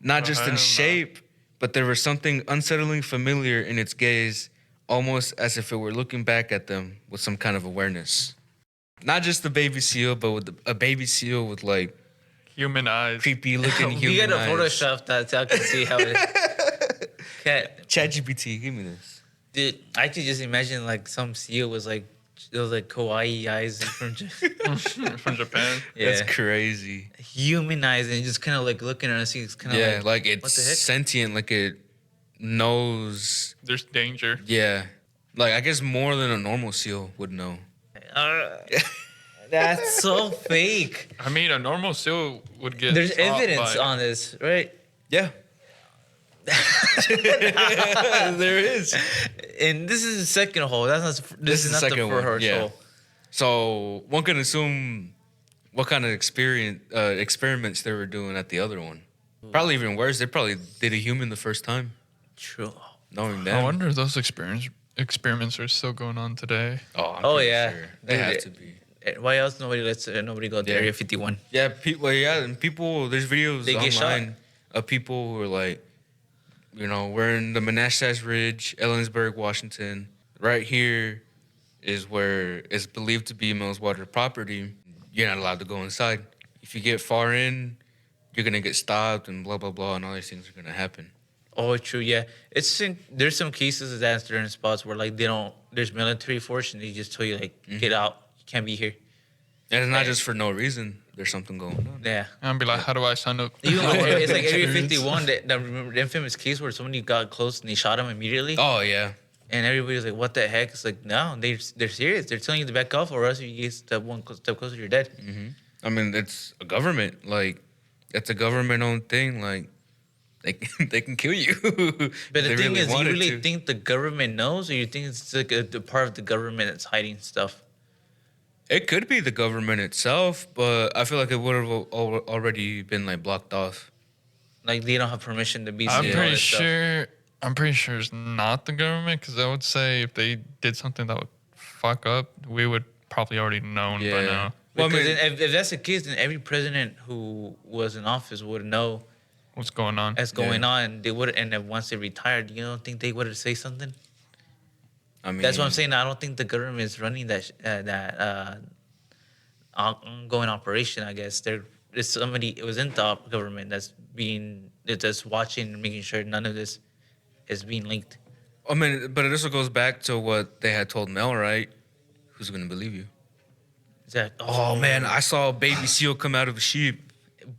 Not just hell in no. shape, but there was something unsettlingly familiar in its gaze, almost as if it were looking back at them with some kind of awareness. Not just the baby seal, but with a baby seal with like Human eyes. creepy looking We human gotta eyes. Photoshop that so I can see how it. Cat, ChatGPT, give me this. dude, I could just imagine like some seal was like those like kawaii eyes from From Japan. That's crazy. human eyes and just kind of like looking at us. It's kind of Yeah, like, like what it's the heck? sentient, like it knows. There's danger. Yeah, like I guess more than a normal seal would know. That's so fake. I mean, a normal seal would get. There's stopped evidence by- on this, right? Yeah. There is. And this is the second hole. That's not. This is the not the second one, first yeah. hole. So one can assume what kind of experiments they were doing at the other one. Probably even worse. They probably did a human the first time, True. knowing that. I wonder if those experiments are still going on today. Oh, yeah. Sure. They Dude, have to be. Why else nobody lets nobody go to Yeah. Area 51? Yeah, people. Yeah, and people. There's videos They get online of people who are like, we're in the Manassas Ridge, Ellensburg, Washington. Right here is where it's believed to be Millswater property. You're not allowed to go inside. If you get far in, you're gonna get stopped and blah blah blah, and all these things are gonna happen. Oh, true. Yeah, there's some cases that certain spots where like they don't. There's military force and they just tell you like get out. You can't be here. And it's not just for no reason. There's something going on. Yeah. And I'd be like, how do I sign up? Even like, it's like Area Experience. 51. That remember the infamous case where somebody got close and they shot him immediately. Oh yeah. And everybody's like, "What the heck?" It's like, no, they're serious. They're telling you to back off, or else if you get step closer, you're dead. I mean, it's a government. Like, it's a government-owned thing. Like, they can kill you. But the thing is, you wanted really to. think the government knows, or you think it's like a part of the government that's hiding stuff? It could be the government itself, but I feel like it would have already been like blocked off. Like they don't have permission to be. I'm seeing all pretty this stuff. sure. I'm pretty sure it's not the government, because I would say if they did something that would fuck up, we would probably already known by Yeah. now Well, I Because mean, if that's the case, then every president who was in office would know what's going on. what's going on. They would, and then once they retired, you don't think they would have say something? I mean, That's what I'm saying. I don't think the government is running that ongoing operation. I guess there's somebody. It was in the government that's watching and making sure none of this is being linked. I mean, but this goes back to what they had told Mel, right? Who's gonna believe you? Is that, Oh man, I saw a baby seal come out of a sheep.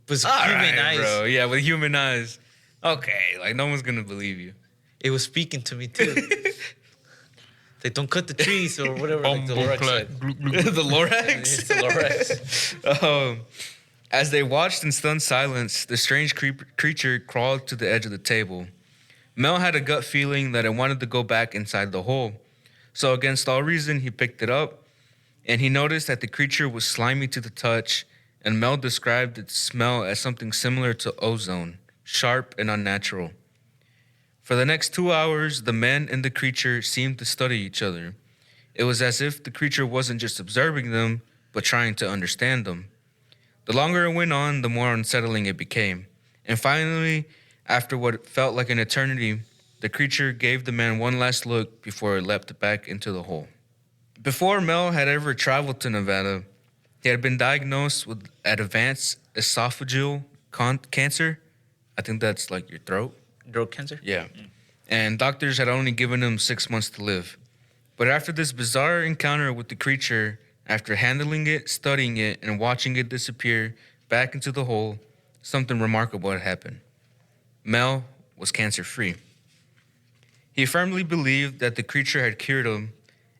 was All human right, eyes. bro. Yeah, with human eyes. Okay, like no one's gonna believe you. It was speaking to me too. Like, don't cut the trees or whatever. Like the Lorax said. The Lorax. It's the Lorax. As they watched in stunned silence, the strange creature crawled to the edge of the table. Mel had a gut feeling that it wanted to go back inside the hole. So against all reason, he picked it up, and he noticed that the creature was slimy to the touch, and Mel described its smell as something similar to ozone, sharp and unnatural. For the next 2 hours, the men and the creature seemed to study each other. It was as if the creature wasn't just observing them, but trying to understand them. The longer it went on, the more unsettling it became. And finally, after what felt like an eternity, the creature gave the man one last look before it leapt back into the hole. Before Mel had ever traveled to Nevada, he had been diagnosed with advanced esophageal cancer. I think that's like your throat. Throat cancer? Yeah. And doctors had only given him 6 months to live. But after this bizarre encounter with the creature, after handling it, studying it, and watching it disappear back into the hole, something remarkable had happened. Mel was cancer-free. He firmly believed that the creature had cured him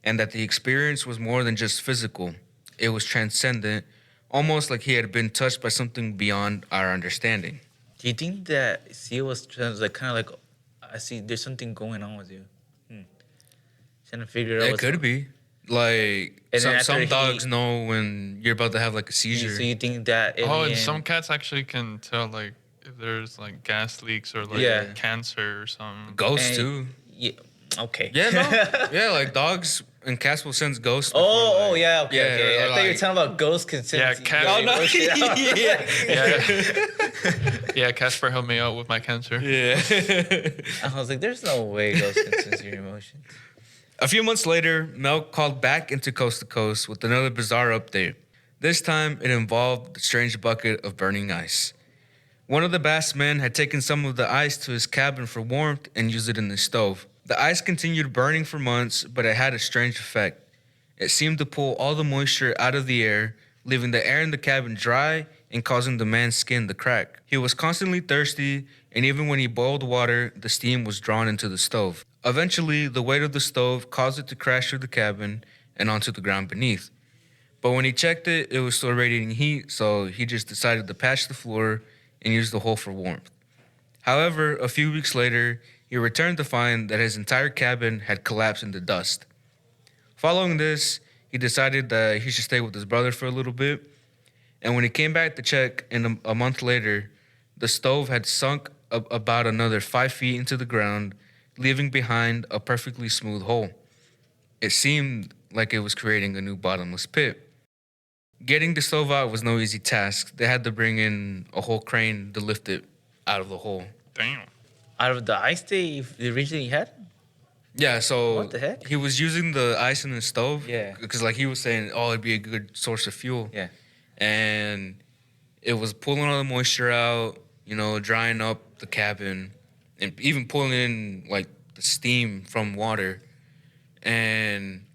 and that the experience was more than just physical. It was transcendent, almost like he had been touched by something beyond our understanding. Do you think that seal was like kind of like, I see there's something going on with you? Trying to figure out. It what's could be. Like, And then some after dogs he- know when you're about to have like a seizure. So you think that? Oh, and alien- some cats actually can tell like if there's like gas leaks or like Yeah. cancer or something. Ghosts and- too. Yeah. Okay. Yeah, no. Yeah, like dogs and cats will sense ghosts. before, Oh, like- yeah. Okay. Yeah, Okay. I or thought you were like- talking about ghost consent. Yeah, cat- Oh, no. yeah. Yeah, yeah. Casper helped me out with my cancer. Yeah. I was like, there's no way ghosts can sense your emotions. A few months later, Mel called back into Coast to Coast with another bizarre update. This time, it involved the strange bucket of burning ice. One of the Bass men had taken some of the ice to his cabin for warmth and used it in the stove. The ice continued burning for months, but it had a strange effect. It seemed to pull all the moisture out of the air, leaving the air in the cabin dry and causing the man's skin to crack. He was constantly thirsty, and even when he boiled water, the steam was drawn into the stove. Eventually, the weight of the stove caused it to crash through the cabin and onto the ground beneath. But when he checked it, it was still radiating heat, so he just decided to patch the floor and use the hole for warmth. However, a few weeks later, he returned to find that his entire cabin had collapsed into dust. Following this, he decided that he should stay with his brother for a little bit. And when he came back to check a month later, the stove had sunk about another 5 feet into the ground, leaving behind a perfectly smooth hole. It seemed like it was creating a new bottomless pit. Getting the stove out was no easy task. They had to bring in a whole crane to lift it out of the hole. Damn. Out of the ice they originally had? Yeah, so What the heck? he was using the ice in the stove. Yeah. Because like he was saying, oh, it'd be a good source of fuel. Yeah. And it was pulling all the moisture out, drying up the cabin, and even pulling in like the steam from water. And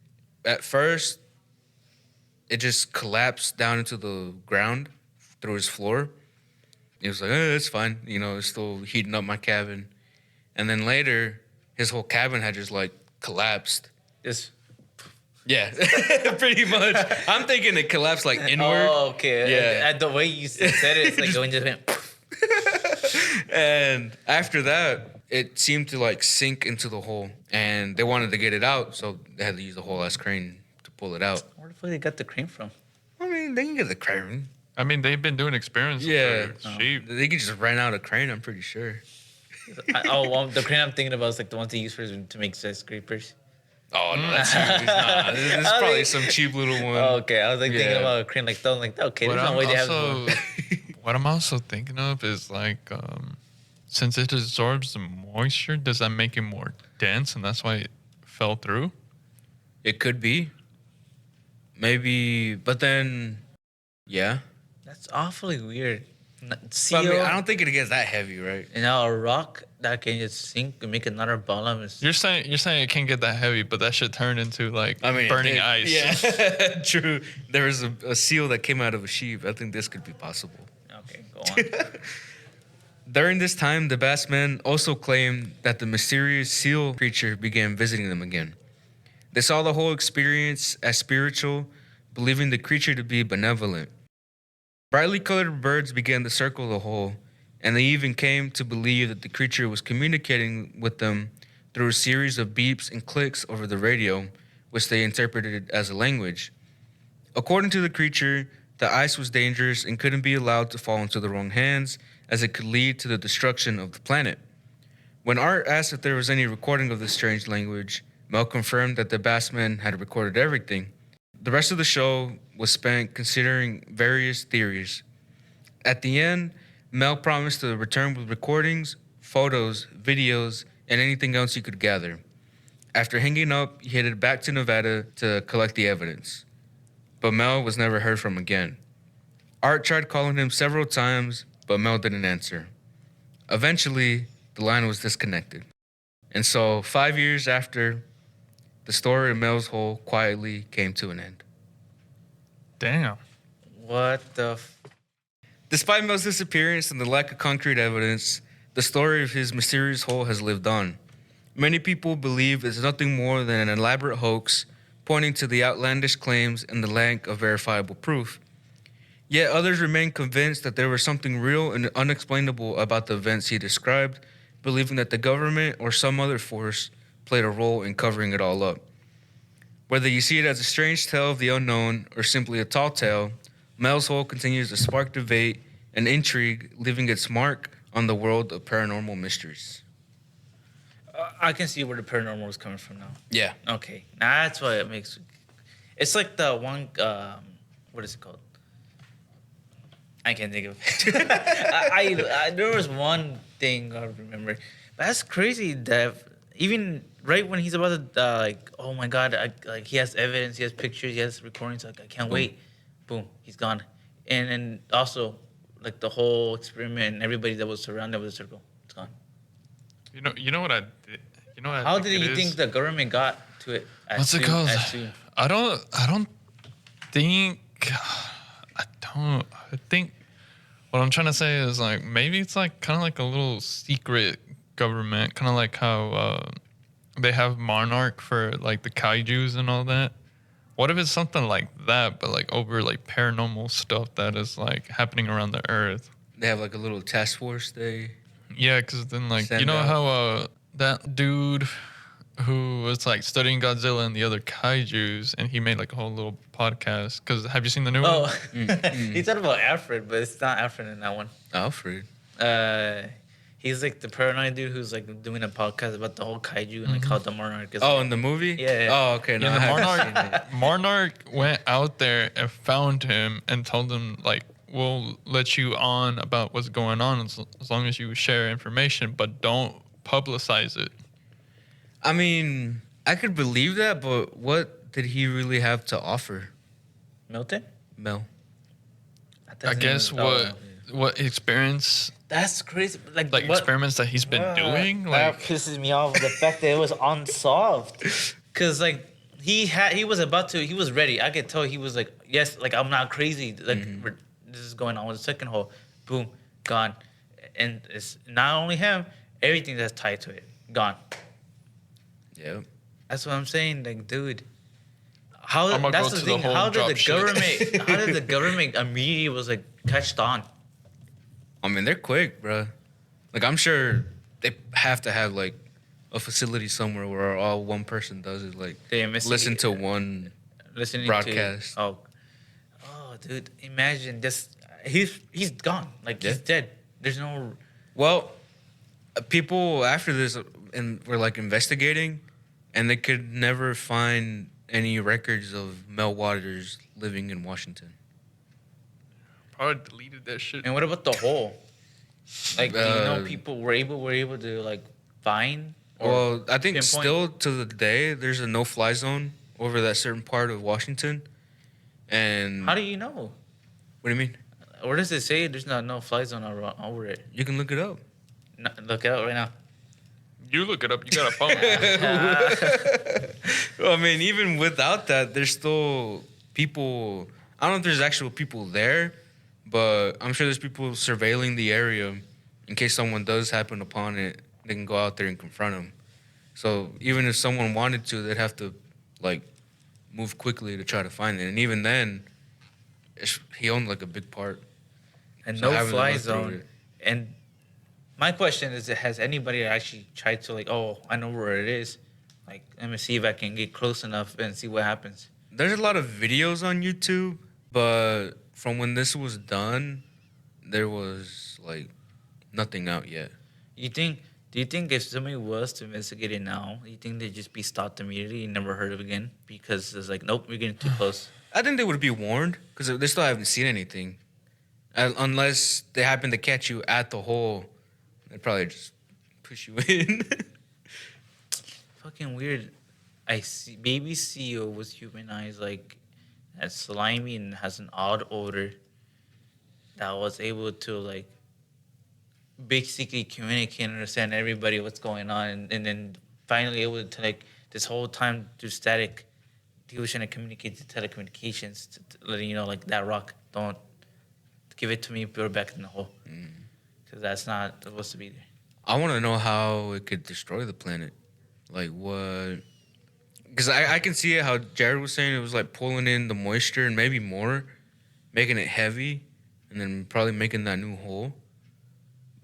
at first, it just collapsed down into the ground through his floor. He was like, it's fine. It's still heating up my cabin. And then later, his whole cabin had just like collapsed. Just. Yeah, pretty much. I'm thinking it collapsed like inward. Oh, okay. Yeah. And the way you said it, it's like going just went. And after that, it seemed to like sink into the hole. And they wanted to get it out, so they had to use the whole ass crane to pull it out. Where the fuck they got the crane from? I mean, they can get the crane. I mean, they've been doing experiments. Yeah. For sheep. They could just rent out a crane, I'm pretty sure. The crane I'm thinking about is like the ones they use to make skyscrapers. Oh, no, that's huge. Nah, this is probably some cheap little one. Oh, okay, I was like thinking Yeah. about a crane like that. I'm like, okay, What there's no I'm way they have also, one. what I'm also thinking of is like, since it absorbs the moisture, does that make it more dense, and that's why it fell through? It could be. Maybe, but then, yeah. That's awfully weird. But I Seal, mean, I don't think it gets that heavy, right? and now a rock that can just sink and make another bottom is. You're saying it can't get that heavy, but that should turn into like I mean, burning ice. Yeah, true. There was a seal that came out of a sheep. I think this could be possible. Okay, go on. During this time, the Bassmen also claimed that the mysterious seal creature began visiting them again. They saw the whole experience as spiritual, believing the creature to be benevolent. Brightly colored birds began to circle the hole, and they even came to believe that the creature was communicating with them through a series of beeps and clicks over the radio, which they interpreted as a language. According to the creature, the ice was dangerous and couldn't be allowed to fall into the wrong hands, as it could lead to the destruction of the planet. When Art asked if there was any recording of this strange language, Mel confirmed that the Bassmen had recorded everything. The rest of the show was spent considering various theories. At the end, Mel promised to return with recordings, photos, videos, and anything else he could gather. After hanging up, he headed back to Nevada to collect the evidence. But Mel was never heard from again. Art tried calling him several times, but Mel didn't answer. Eventually, the line was disconnected. And so, 5 years after, the story of Mel's hole quietly came to an end. Damn. What the? Despite Mel's disappearance and the lack of concrete evidence, the story of his mysterious hole has lived on. Many people believe it's nothing more than an elaborate hoax, pointing to the outlandish claims and the lack of verifiable proof. Yet others remain convinced that there was something real and unexplainable about the events he described, believing that the government or some other force played a role in covering it all up. Whether you see it as a strange tale of the unknown or simply a tall tale, Mel's Hole continues to spark debate and intrigue, leaving its mark on the world of paranormal mysteries. I can see where the paranormal is coming from now. Yeah. Okay, that's why it makes. It's like the one. What is it called? I can't think of it. I there was one thing I remember. But that's crazy that even right when he's about to like, oh my god, like he has evidence, he has pictures, he has recordings. Like I can't wait. Boom, he's gone. And also like the whole experiment and everybody that was surrounded with the circle, it's gone. You know what I did? You know what? How I did you think the government got to it? What's it called? I don't think. I think what I'm trying to say is like maybe it's like kind of like a little secret government, kind of like how they have Monarch for like the kaijus and all that. What if it's something like that, but like over like paranormal stuff that is like happening around the Earth? They have like a little task force they Yeah, because then like send you know out. how that dude who was like studying Godzilla and the other kaiju's, and he made like a whole little podcast. Because have you seen the new one? Oh, he thought about Alfred, but it's not Alfred in that one. Alfred. He's like the paranoid dude who's like doing a podcast about the whole kaiju and like how the monarch is. Oh, in the movie? Yeah. Oh, okay. No, Yeah, I the haven't seen it. Monarch went out there and found him and told him like, we'll let you on about what's going on as long as you share information, but don't publicize it. I mean, I could believe that, but what did he really have to offer, Milton? Mel? I guess what experience, That's crazy. Like what? experiments that he's been doing, That like pisses me off. The fact that it was unsolved. Cause like he was about to. He was ready. I could tell he was like, yes, like I'm not crazy. Like this is going on with the second hole. Boom, gone. And it's not only him. Everything that's tied to it, gone. Yeah. That's what I'm saying. Like, dude. How I'ma that's go the to the thing. whole How did drop the shit. government? How did the government immediately was like catched on? I mean, they're quick, bro. Like, I'm sure they have to have like a facility somewhere where all one person does is like They listen investigate- to one. Listening Broadcast. to dude, imagine just he's gone. Like he's Yeah. dead. There's no. Well, people after this and were like investigating, and they could never find any records of Mel Waters living in Washington. probably deleted that shit. And what about the hole? Like, do you know Uh, people were able to like find? Or Well, I think pinpoint? still to the day there's a no-fly zone over that certain part of Washington. And How do you know? what do you mean? Where does it say there's no fly zone over it? You can look it up. No, look it up right now. You look it up. You got a phone. I mean, even without that, there's still people. I don't know if there's actual people there, but I'm sure there's people surveilling the area in case someone does happen upon it. They can go out there and confront them. So even if someone wanted to, they'd have to like move quickly to try to find it. And even then, he owned like a big part. And So no having to fly look through zone. it. And my question is, has anybody actually tried to like, oh, I know where it is. Like, let me see if I can get close enough and see what happens. There's a lot of videos on YouTube, but from when this was done, there was like nothing out yet. Do you think if somebody was to investigate it now, you think they'd just be stopped immediately and never heard of again? Because it's like, nope, we're getting too close. I think they would be warned because they still haven't seen anything. Unless they happen to catch you at the hole, they'd probably just push you in. Fucking weird. I see baby seal was humanized like as slimy and has an odd odor that was able to like basically communicate and understand everybody what's going on and then finally able to like this whole time through static he was trying to communicate to telecommunications to letting you know like that rock don't give it to me put it back in the hole because that's not supposed to be there. I want to know how it could destroy the planet. Like what? Because I can see it how Jared was saying it was like pulling in the moisture and maybe more, making it heavy, and then probably making that new hole.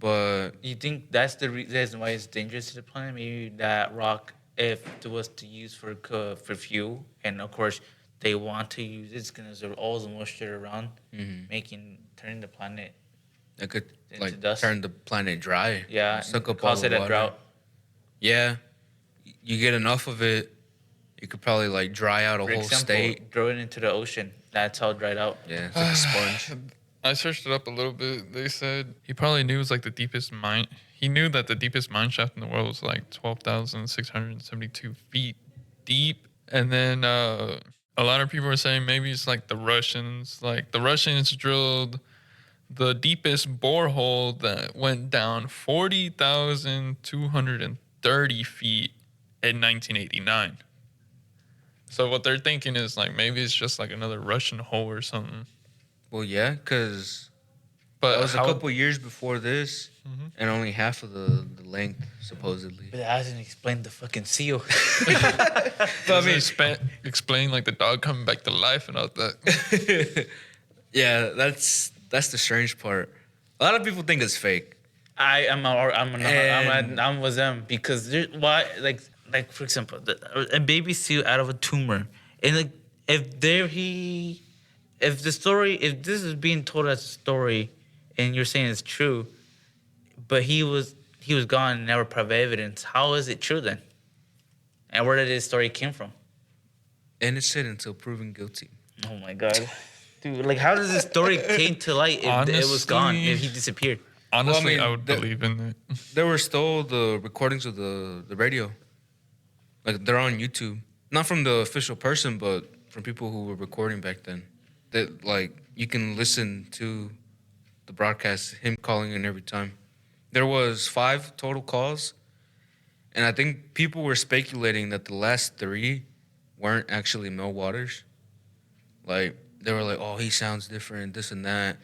But You think that's the reason why it's dangerous to the planet? Maybe that rock, if it was to use for fuel, and of course they want to use it's gonna absorb all the moisture around, turning the planet. it could Into like dust? turn the planet dry. Yeah, suck up all cause the it a water. drought. Yeah, you get enough of it, you could probably like dry out a For whole example, state. throw it into the ocean. That's how it dried out. Yeah, it's like a sponge. I searched it up a little bit. They said he probably knew it was like the deepest mine. He knew that the deepest mine shaft in the world was like 12,672 feet deep. And then a lot of people were saying maybe it's like the Russians. Like the Russians drilled the deepest borehole that went down 40,230 feet in 1989. So what they're thinking is like maybe it's just like another Russian hole or something. Well, yeah, because But That was a how? couple years before this, Mm-hmm. and only half of the length supposedly. But it hasn't explained the fucking seal. But I mean, Explain like the dog coming back to life and all that. yeah, that's the strange part. A lot of people think it's fake. I'm with them because why like for example a baby seal out of a tumor and like if the story if this is being told as a story and you're saying it's true, but he was gone and never provide evidence, how is it true then? And where did this story came from? Innocent until proven guilty. Oh my god, dude! Like how does this story came to light if it was gone, Honestly- if he disappeared? Honestly, mean, I would believe in it. There were still the recordings of the radio. Like they're on YouTube. Not from the official person, but from people who were recording back then. That like you can listen to the broadcast, him calling in every time. There was 5 total calls, and I think people were speculating that the last 3 weren't actually Mel Waters. Like they were like, "Oh, he sounds different, this and that."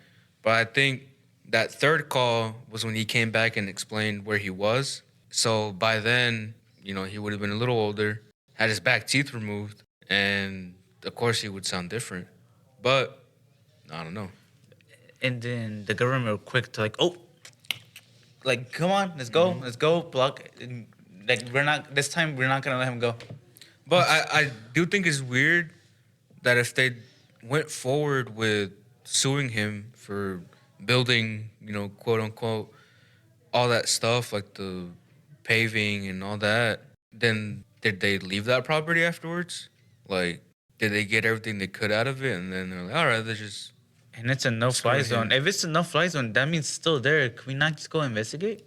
But I think that 3rd call was when he came back and explained where he was. So by then, you know, he would have been a little older, had his back teeth removed, and of course he would sound different. But I don't know. And then the government were quick to like, oh, like come on, let's go, block. And, like we're not this time. We're not gonna let him go. But I do think it's weird that if they went forward with suing him for building, you know, quote unquote, all that stuff like the paving and all that, then did they leave that property afterwards? Like, did they get everything they could out of it? And then they're like, all right, let's just. And it's a no-fly Screw him. zone. If it's a no-fly zone, that means it's still there. Can we not just go investigate?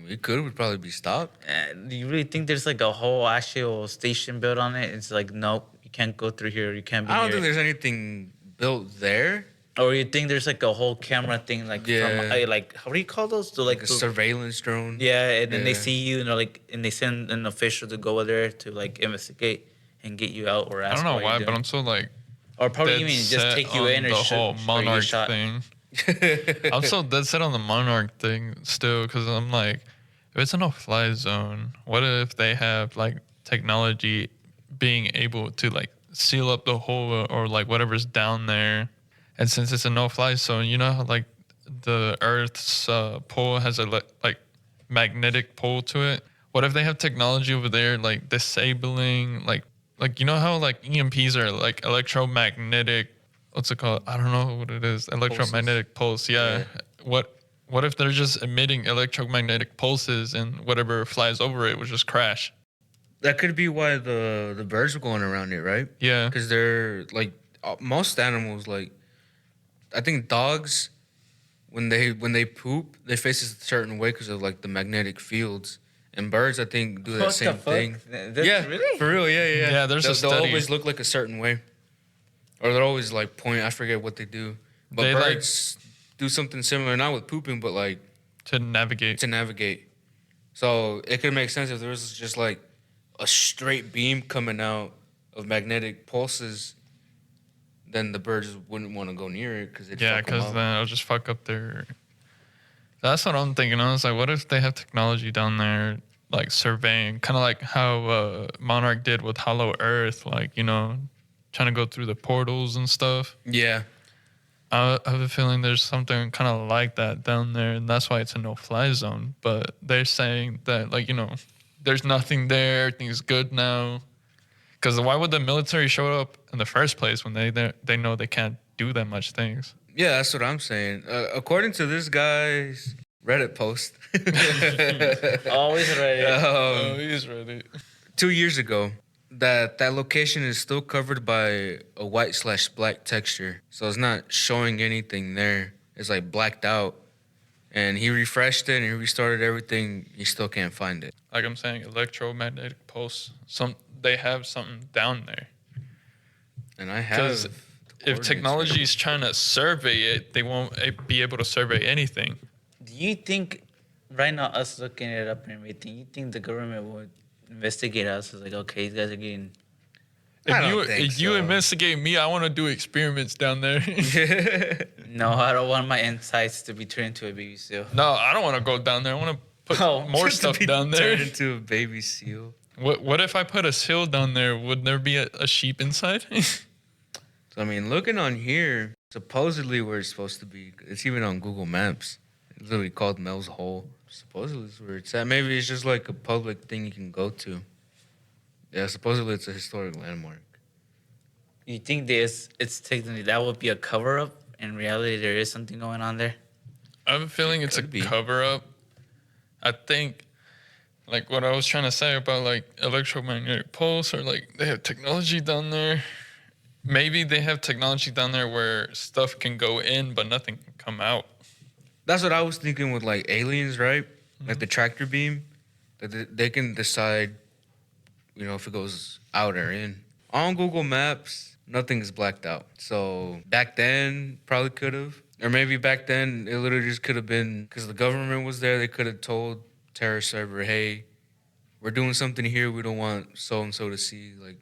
It would probably be stopped. Do you really think there's like a whole actual station built on it? It's like, nope, you can't go through here. You can't be I don't here. think there's anything built there. Or you think there's like a whole camera thing, like Yeah. from like how do you call those? So Like a those- surveillance drone. yeah, and then they Yeah. see you and they're like, and they send an official to go over there to like investigate and get you out or I ask. don't know what why, you're but doing. I'm so like Or probably dead even just set take you on in or the shoot, whole or you get monarch shot. thing. I'm so dead set on the monarch thing still because I'm like, if it's a no-fly zone, what if they have like technology being able to like seal up the hole or like whatever's down there? And since it's a no-fly zone, you know how like the Earth's pole has a like magnetic pole to it. What if they have technology over there like disabling like you know how like EMPs are like electromagnetic, what's it called? I don't know what it is. Electromagnetic pulse. Yeah. What if they're just emitting electromagnetic pulses and whatever flies over it would just crash? That could be why the birds were going around it, right? Yeah. Because they're like most animals. Like I think dogs, when they poop, they face a certain way because of like the magnetic fields. And birds, I think, do that What same the fuck? thing. That's Yeah, really? for real. Yeah. Yeah, there's a they'll study. always look like a certain way, or they're always like point. I forget what they do, but They, like- birds do something similar, not with pooping, but like To navigate. to navigate. So it could make sense if there was just like a straight beam coming out of magnetic pulses, then the birds wouldn't want to go near it because Yeah, because then it'll just fuck up their. That's what I'm thinking. I was like, what if they have technology down there, like surveying, kind of like how Monarch did with Hollow Earth, like, you know, trying to go through the portals and stuff. Yeah. I have a feeling there's something kind of like that down there, and that's why it's a no-fly zone. But they're saying that, like, you know, there's nothing there, everything's good now. Because why would the military show up in the first place when they know they can't do that much things? Yeah, that's what I'm saying. According to this guy's Reddit post, Always right. He's ready. 2 years ago, that location is still covered by a white/black texture, so it's not showing anything there. It's like blacked out, and he refreshed it and he restarted everything. He still can't find it. Like I'm saying, electromagnetic pulse. They have something down there. And I have. Because the if coordinates technology right is trying to survey it, they won't be able to survey anything. Do you think right now us looking it up and everything, you think the government would investigate us? It's like, okay, these guys are getting I don't think if you so. investigate me, I want to do experiments down there. No, I don't want my insides to be turned into a baby seal. No, I don't want to go down there. I want to put Oh, more Just to stuff be down there. Turned into a baby seal. What if I put a seal down there? Would there be a sheep inside? So I mean, looking on here, supposedly where it's supposed to be. It's even on Google Maps. It's literally called Mel's Hole. Supposedly it's where it's at. Maybe it's just like a public thing you can go to. Yeah, supposedly it's a historic landmark. You think it's technically that would be a cover up? In reality, there is something going on there. I have a feeling it's a Could be. cover up. I think, like what I was trying to say about like electromagnetic pulse, or like they have technology down there. Maybe they have technology down there where stuff can go in, but nothing can come out. That's what I was thinking with like aliens, right? Like the tractor beam, that they can decide, you know, if it goes out or in. On Google Maps, nothing's blacked out. So back then, probably could have. Or maybe back then, it literally just could have been because the government was there. They could have told terror server, hey, we're doing something here. We don't want so and so to see. Like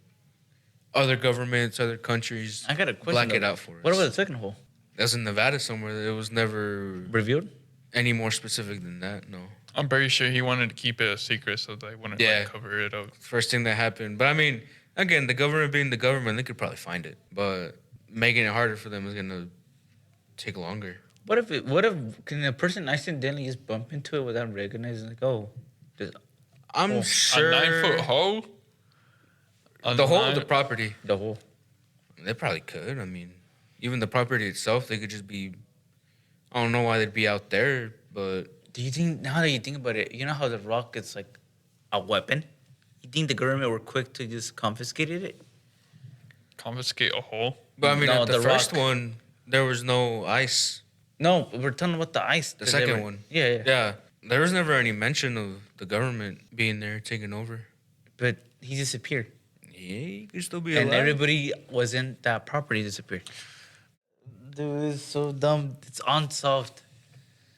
other governments, other countries, I got a question. black it though. out for us. What about the second hole? That's in Nevada somewhere. It was never Revealed? any more specific than that. No. I'm very sure he wanted to keep it a secret so they wouldn't Yeah. like, cover it up. First thing that happened. But I mean, again, the government being the government, they could probably find it. But making it harder for them is gonna take longer. What if can a person accidentally just bump into it without recognizing? Like, oh, just I'm Oh, sure A 9-foot hole? the whole of the property. the hole. They probably could. I mean, even the property itself, they could just be. I don't know why they'd be out there, but Do you think now that you think about it, you know how the rock is like a weapon? You think the government were quick to just confiscate it? Confiscate a hole? I mean, No, at the the first rock. one, there was no ice. No, we're talking about the ice. The that they second were- one. Yeah. Yeah, there was never any mention of the government being there taking over. But he disappeared. Yeah, you could still be And alive. everybody was in that property disappeared. Dude, it's so dumb. It's unsolved.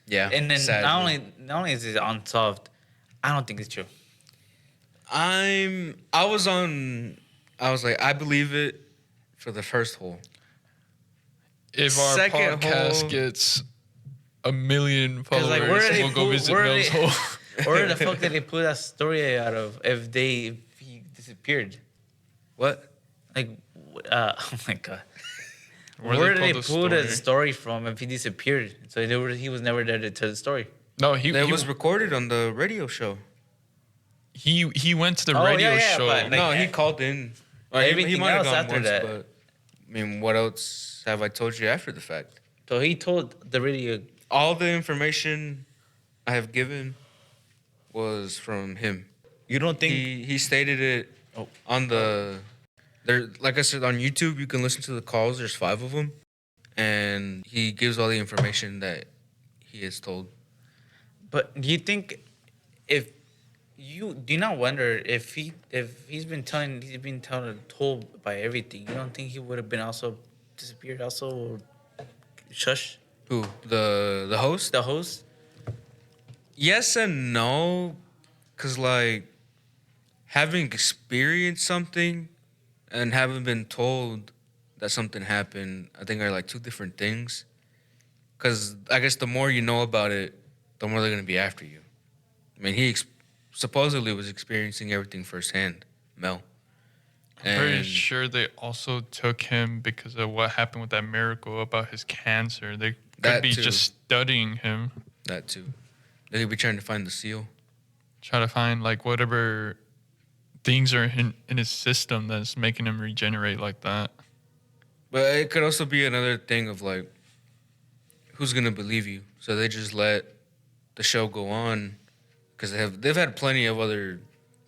Yeah, And then sadly. not only is it unsolved, I don't think it's true. I was like, I believe it for the first hole. If our Second podcast hole- gets 1 million 'Cause, like, followers, where did they we'll go pull- visit where Mel's did they- hole. Where the fuck did they pull that story out of if he disappeared? What? Like, oh my god. Where Where they did they pulled the pull the story? story from if he disappeared? So he was never there to tell the story. No, That was recorded on the radio show. he went to the Oh, radio yeah, show. but, like, No, he called in. Or everything might have else gone after that. But I mean, what else have I told you after the fact? So he told the radio. All the information I have given was from him. You don't think? He stated it on the there. Like I said, on YouTube, you can listen to the calls. There's 5 of them, and he gives all the information that he is told. But do you think if you do you not wonder if he's been told by everything, you don't think he would have been also disappeared also or shush Who the host? the host? Yes and no, cause like having experienced something and having been told that something happened, I think are like 2 different things. Cause I guess the more you know about it, the more they're gonna be after you. I mean, he supposedly was experiencing everything firsthand, Mel. I'm pretty And sure they also took him because of what happened with that miracle about his cancer. They could That be too. just studying him, that too. They could be trying to find the seal. try to find like whatever things are in his system that's making him regenerate like that. But it could also be another thing of like, who's gonna believe you? So they just let the show go on because they've had plenty of other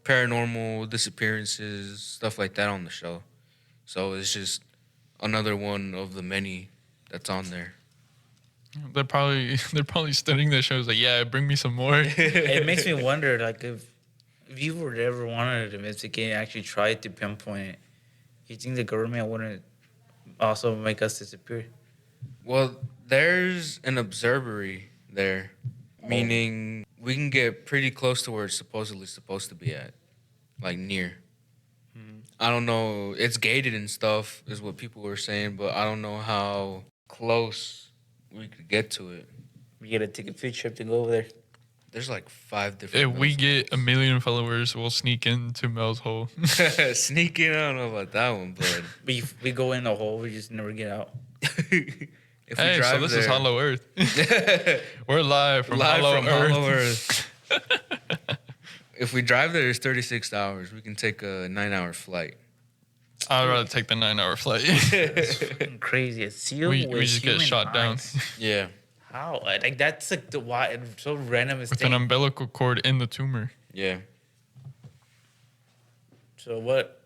paranormal disappearances, stuff like that on the show. So it's just another one of the many that's on there. They're probably studying the shows like, yeah, bring me some more. It makes me wonder, like, if you were to ever wanted to investigate and actually try to pinpoint it, you think the government wouldn't also make us disappear? Well, there's an observatory there, meaning we can get pretty close to where it's supposedly supposed to be at, like near. I don't know. It's gated and stuff, is what people were saying, but I don't know how close we could get to it. We gotta take a field trip to go over there. There's like 5 different. If we Mel's get 1 million followers, we'll sneak into Mel's hole. holes. Sneak in. I don't know about that one, but We go in the hole. We just never get out. if we Hey, drive so this is there- Hollow Earth. We're live from live Hollow from Earth. Hollow Earth. If we drive there, it's 36 hours. We can take a 9-hour flight. I'd rather take the 9-hour flight. Fucking crazy. A seal we with just get human shot down eyes. Yeah. How? Like that's like the why. It's so random. with an umbilical cord in the tumor. Yeah. So what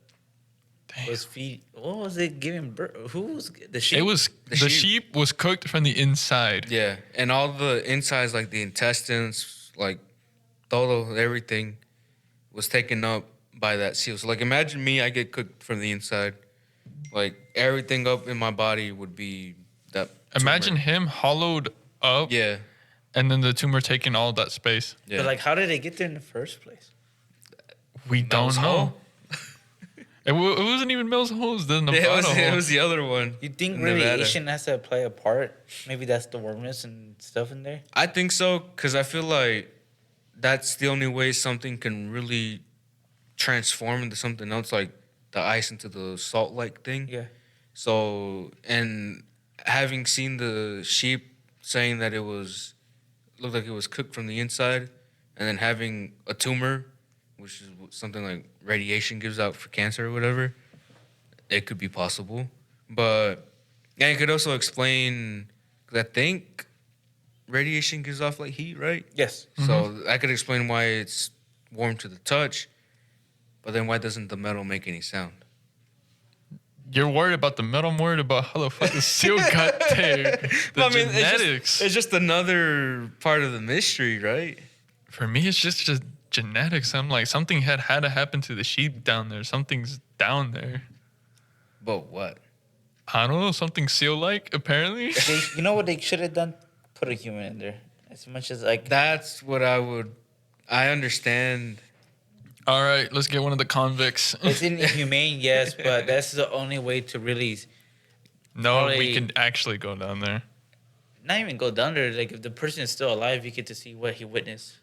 Damn. was feed? What was it giving birth? Who was the sheep? It was the sheep. sheep was cooked from the inside. Yeah. And all the insides, like the intestines, like todo, everything was taken up by that seal. So, like, imagine me, I get cooked from the inside. Like, everything up in my body would be that. Imagine tumor. him hollowed up, Yeah. and then the tumor taking all that space. Yeah. But like, how did they get there in the first place? We don't Mel's know. hole? It wasn't even Mel's hole. It was the It Nevada was, hole. it was the other one. You think Nevada. radiation has to play a part? Maybe that's the warmness and stuff in there. I think so, because I feel like that's the only way something can really transform into something else, like the ice into the salt-like thing. Yeah. So, and having seen the sheep saying that looked like it was cooked from the inside, and then having a tumor, which is something like radiation gives out for cancer or whatever, it could be possible. But, and it could also explain, 'cause I think radiation gives off like heat, right? Yes. So that could explain why it's warm to the touch, but then why doesn't the metal make any sound? You're worried about the metal. I'm worried about how the fuck the seal got there. The genetics. It's just another part of the mystery, right? For me, it's just genetics. I'm like, something had to happen to the sheep down there. Something's down there. But what? I don't know. Something seal-like, apparently. You know what they should have done? Put a human in there. As much as like That's what I understand. All right, let's get one of the convicts. it's inhumane, yes, but that's the only way to really No, Probably- we can actually go down there. not even go down there. Like if the person is still alive, you get to see what he witnessed.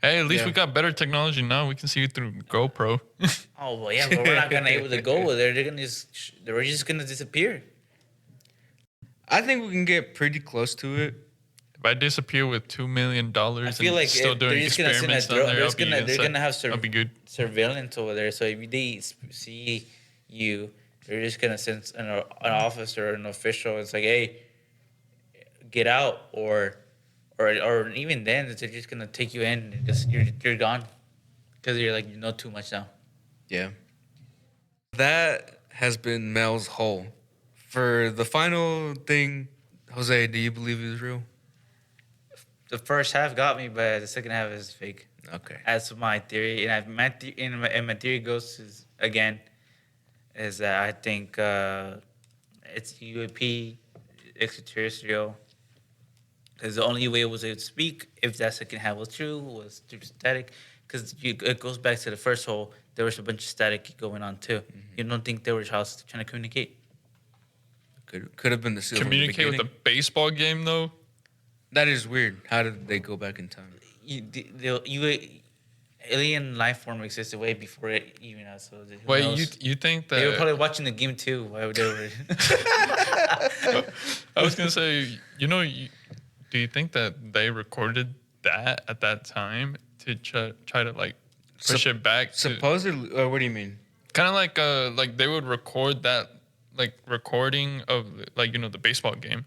Hey, at least Yeah. we got better technology now. We can see it through GoPro. Oh well, yeah, but we're not gonna able to go over there. They're just gonna disappear. I think we can get pretty close to it. If I disappear with $2 million I feel like still if doing they're just gonna send a experiments down drone. there, They're gonna have I'll be good. surveillance over there. So if they see you, they're just gonna send an officer, an official. It's like, hey, get out, or even then, they're just gonna take you in. And just you're gone because you're like you know too much now. Yeah. That has been Mel's hole. For the final thing, Jose, do you believe it was real? The first half got me, but the second half is fake. Okay. That's my theory, and my theory goes is that I think it's UAP, extraterrestrial. Because the only way it was able to speak, if that second half was true, was through static. Because it goes back to the first hole. There was a bunch of static going on too. You don't think they were just trying to communicate? Could have been the seal. from the Communicate with a beginning. baseball game, though? That is weird. How did they go back in time? Alien life form existed way before it even us. So who Wait, knows? you think that... They were probably watching the game too. Why would they were? I was going to say, do you think that they recorded that at that time to try to, like, push it back? Supposedly, what do you mean? Kind of like they would record that, like, recording of, like, the baseball game.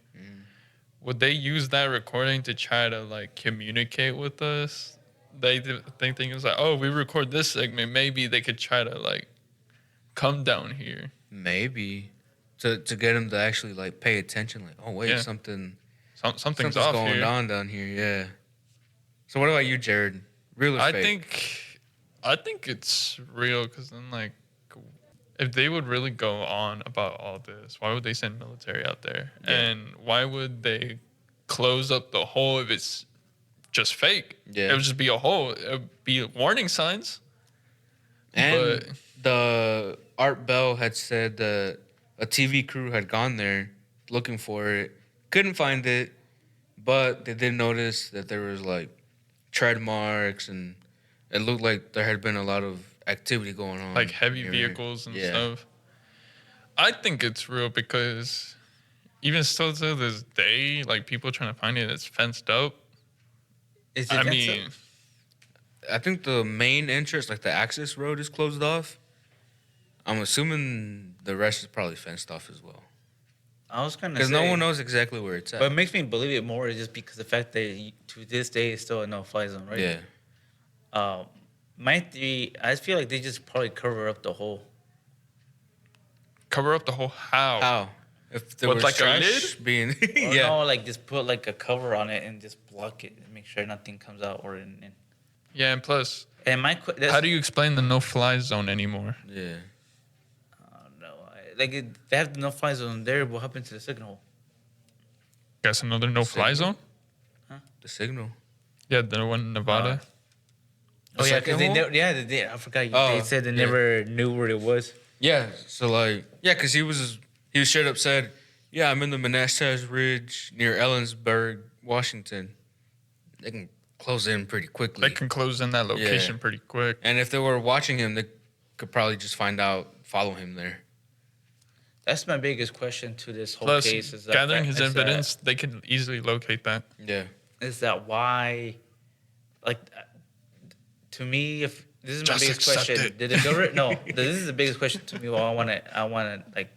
Would they use that recording to try to, like, communicate with us? They think it was like, oh, we record this segment. Maybe they could try to, like, come down here. Maybe to get them to actually like pay attention. Like, oh wait, Yeah. Something's off going here. on down here. Yeah. So what about you, Jared? Real or I fake? think it's real because then, like, if they would really go on about all this, why would they send military out there? Yeah. And why would they close up the hole if it's just fake? Yeah. It would just be a hole. It would be warning signs. And but- the Art Bell had said that a TV crew had gone there looking for it, couldn't find it, but they did notice that there was like tread marks and it looked like there had been a lot of activity going on. Like heavy near- vehicles and yeah. stuff. I think it's real because even still to this day, like people trying to find it, it's fenced up. Is it I fenced mean, up? I think the main entrance, like the access road, is closed off. I'm assuming the rest is probably fenced off as well. I was gonna Because say, no one knows exactly where it's at. But it makes me believe it more is just because the fact that to this day it's still a no-fly zone, right? Yeah. My theory, I feel like they just probably cover up the hole. cover up the whole house. How? If there With was like a trash being... Or yeah. no, like just put like a cover on it and just block it and make sure nothing comes out or in. Yeah, and plus, And how do you explain the no-fly zone anymore? Yeah. I don't know. They have the no-fly zone there. What happened to the second hole? Guess another no-fly Signal? zone? The signal. Yeah, the one in Nevada. Oh yeah, second because they hole? never. Yeah, they did. I forgot. Oh, They said they yeah. never knew where it was. Yeah. So like, yeah, because he was straight up said, yeah, I'm in the Manassas Ridge near Ellensburg, Washington. They can close in pretty quickly. They can close in that location Yeah. pretty quick. And if they were watching him, they could probably just follow him there. That's my biggest question to this whole Plus, case. Is that gathering his is that- evidence, they can easily locate that. Yeah. Is that why? Like, to me, if this is my Just biggest accept question, it. did the government? No, this is the biggest question to me. Well, I want to like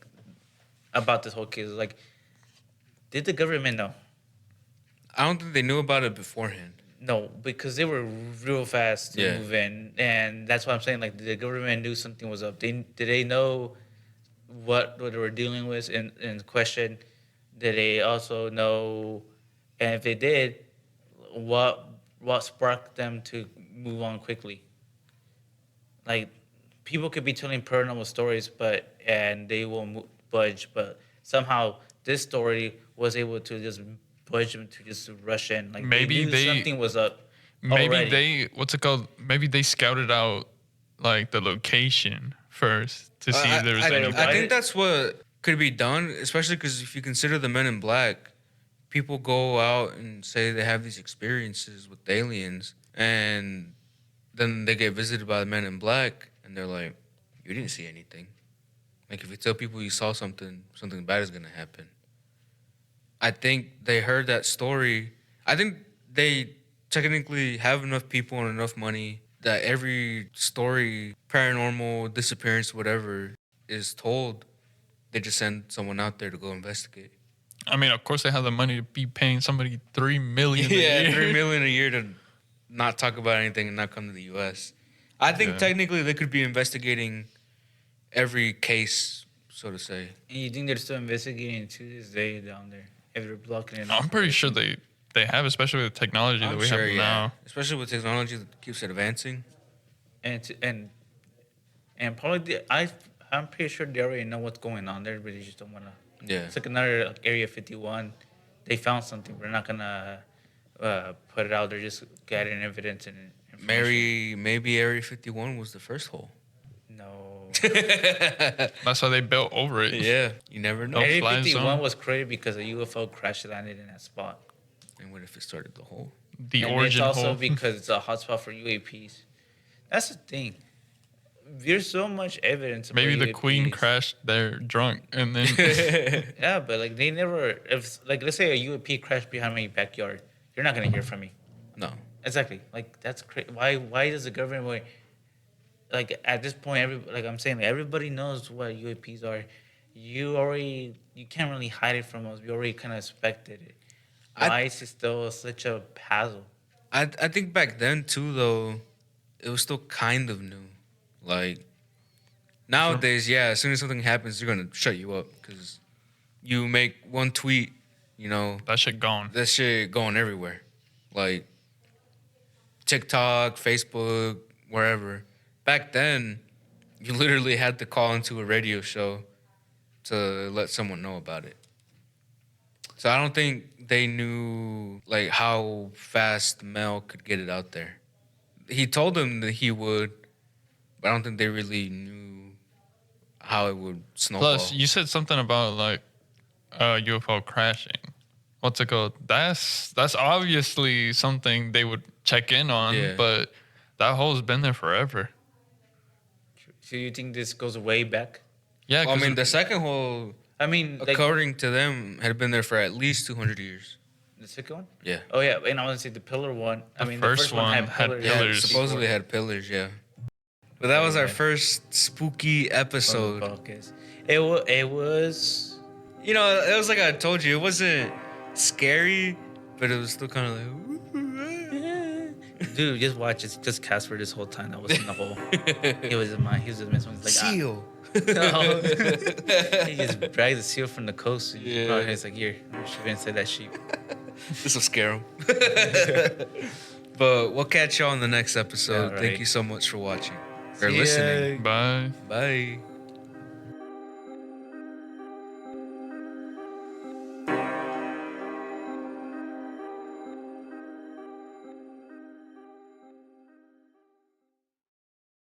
about this whole case. Is like, did the government know? I don't think they knew about it beforehand. No, because they were real fast to Yeah. move in, and that's why I'm saying like the government knew something was up. Did they know what they were dealing with in question? Did they also know, and if they did, what sparked them to move on quickly? Like people could be telling paranormal stories, and they won't budge, but somehow this story was able to just budge them to just rush in. Like Maybe knew they- something was up. Maybe already. they, what's it called? Maybe they scouted out like the location first to see if there was I any. think that's what could be done, especially because if you consider the Men in Black, people go out and say they have these experiences with aliens, and then they get visited by the Men in Black, and they're like, "You didn't see anything." Like if you tell people you saw something, something bad is gonna happen. I think they heard that story. I think they technically have enough people and enough money that every story, paranormal, disappearance, whatever, is told. They just send someone out there to go investigate. I mean, of course, they have the money to be paying somebody $3 million. Yeah, a year. $3 million a year to not talk about anything and not come to the U.S. I think Yeah. technically they could be investigating every case, so to say. And you think they're still investigating to this day down there? If they're blocking it off? I'm pretty sure they have, especially with the technology that I'm we sure, have yeah. now. Especially with technology that keeps advancing. And probably I'm pretty sure they already know what's going on there, but they just don't want to. Yeah. It's like another like Area 51. They found something. We're not gonna put it out there. Just gathering evidence and information. Maybe Area 51 was the first hole. No. That's why they built over it. Yeah, you never know. No Area fly 51 zone. was created because a UFO crash landed in that spot. And what if it started the hole? The And origin it's also hole. because it's a hotspot for UAPs. That's the thing. There's so much evidence. About Maybe the queen UAPs. crashed there drunk and then Yeah, but like they never. If like let's say a UAP crashed behind my backyard, you're not gonna hear from me. No. Exactly. Like that's crazy. Why does the government wait? Like at this point, like I'm saying, like, everybody knows what UAPs are. You can't really hide it from us. We already kind of expected it. Why is it still such a hassle? I think back then too though, it was still kind of new. Like nowadays, yeah, as soon as something happens, they're gonna shut you up because you make one tweet, you know, that shit gone. that shit going everywhere, like TikTok, Facebook, wherever. Back then, you literally had to call into a radio show to let someone know about it. So I don't think they knew like how fast Mel could get it out there. He told them that he would, but I don't think they really knew how it would snowball. Plus, you said something about like UFO crashing. What's it called? That's obviously something they would check in on, Yeah. but that hole's been there forever. So you think this goes way back? Yeah, I 'cause mean, the second hole, I mean, like according to them, had been there for at least 200 years. the second one. Yeah. Oh yeah, and I want to say the pillar one. I The mean, first the first one one had had pillars. Yeah, pillars. supposedly had pillars, yeah. But that was our Yeah. first spooky episode. Podcast. It was. You know, it was like I told you, it wasn't scary, but it was still kind of like. Dude, just watch it. Just Casper this whole time that was in the hole. He was in my. He was in my. He's like Seal. No. He just dragged the seal from the coast. And Yeah. yeah. He's like, here, I'm gonna inside that sheep. This will scare him. But we'll catch you on the next episode. Yeah, Thank right. you so much for watching or See ya. listening. Bye. Bye.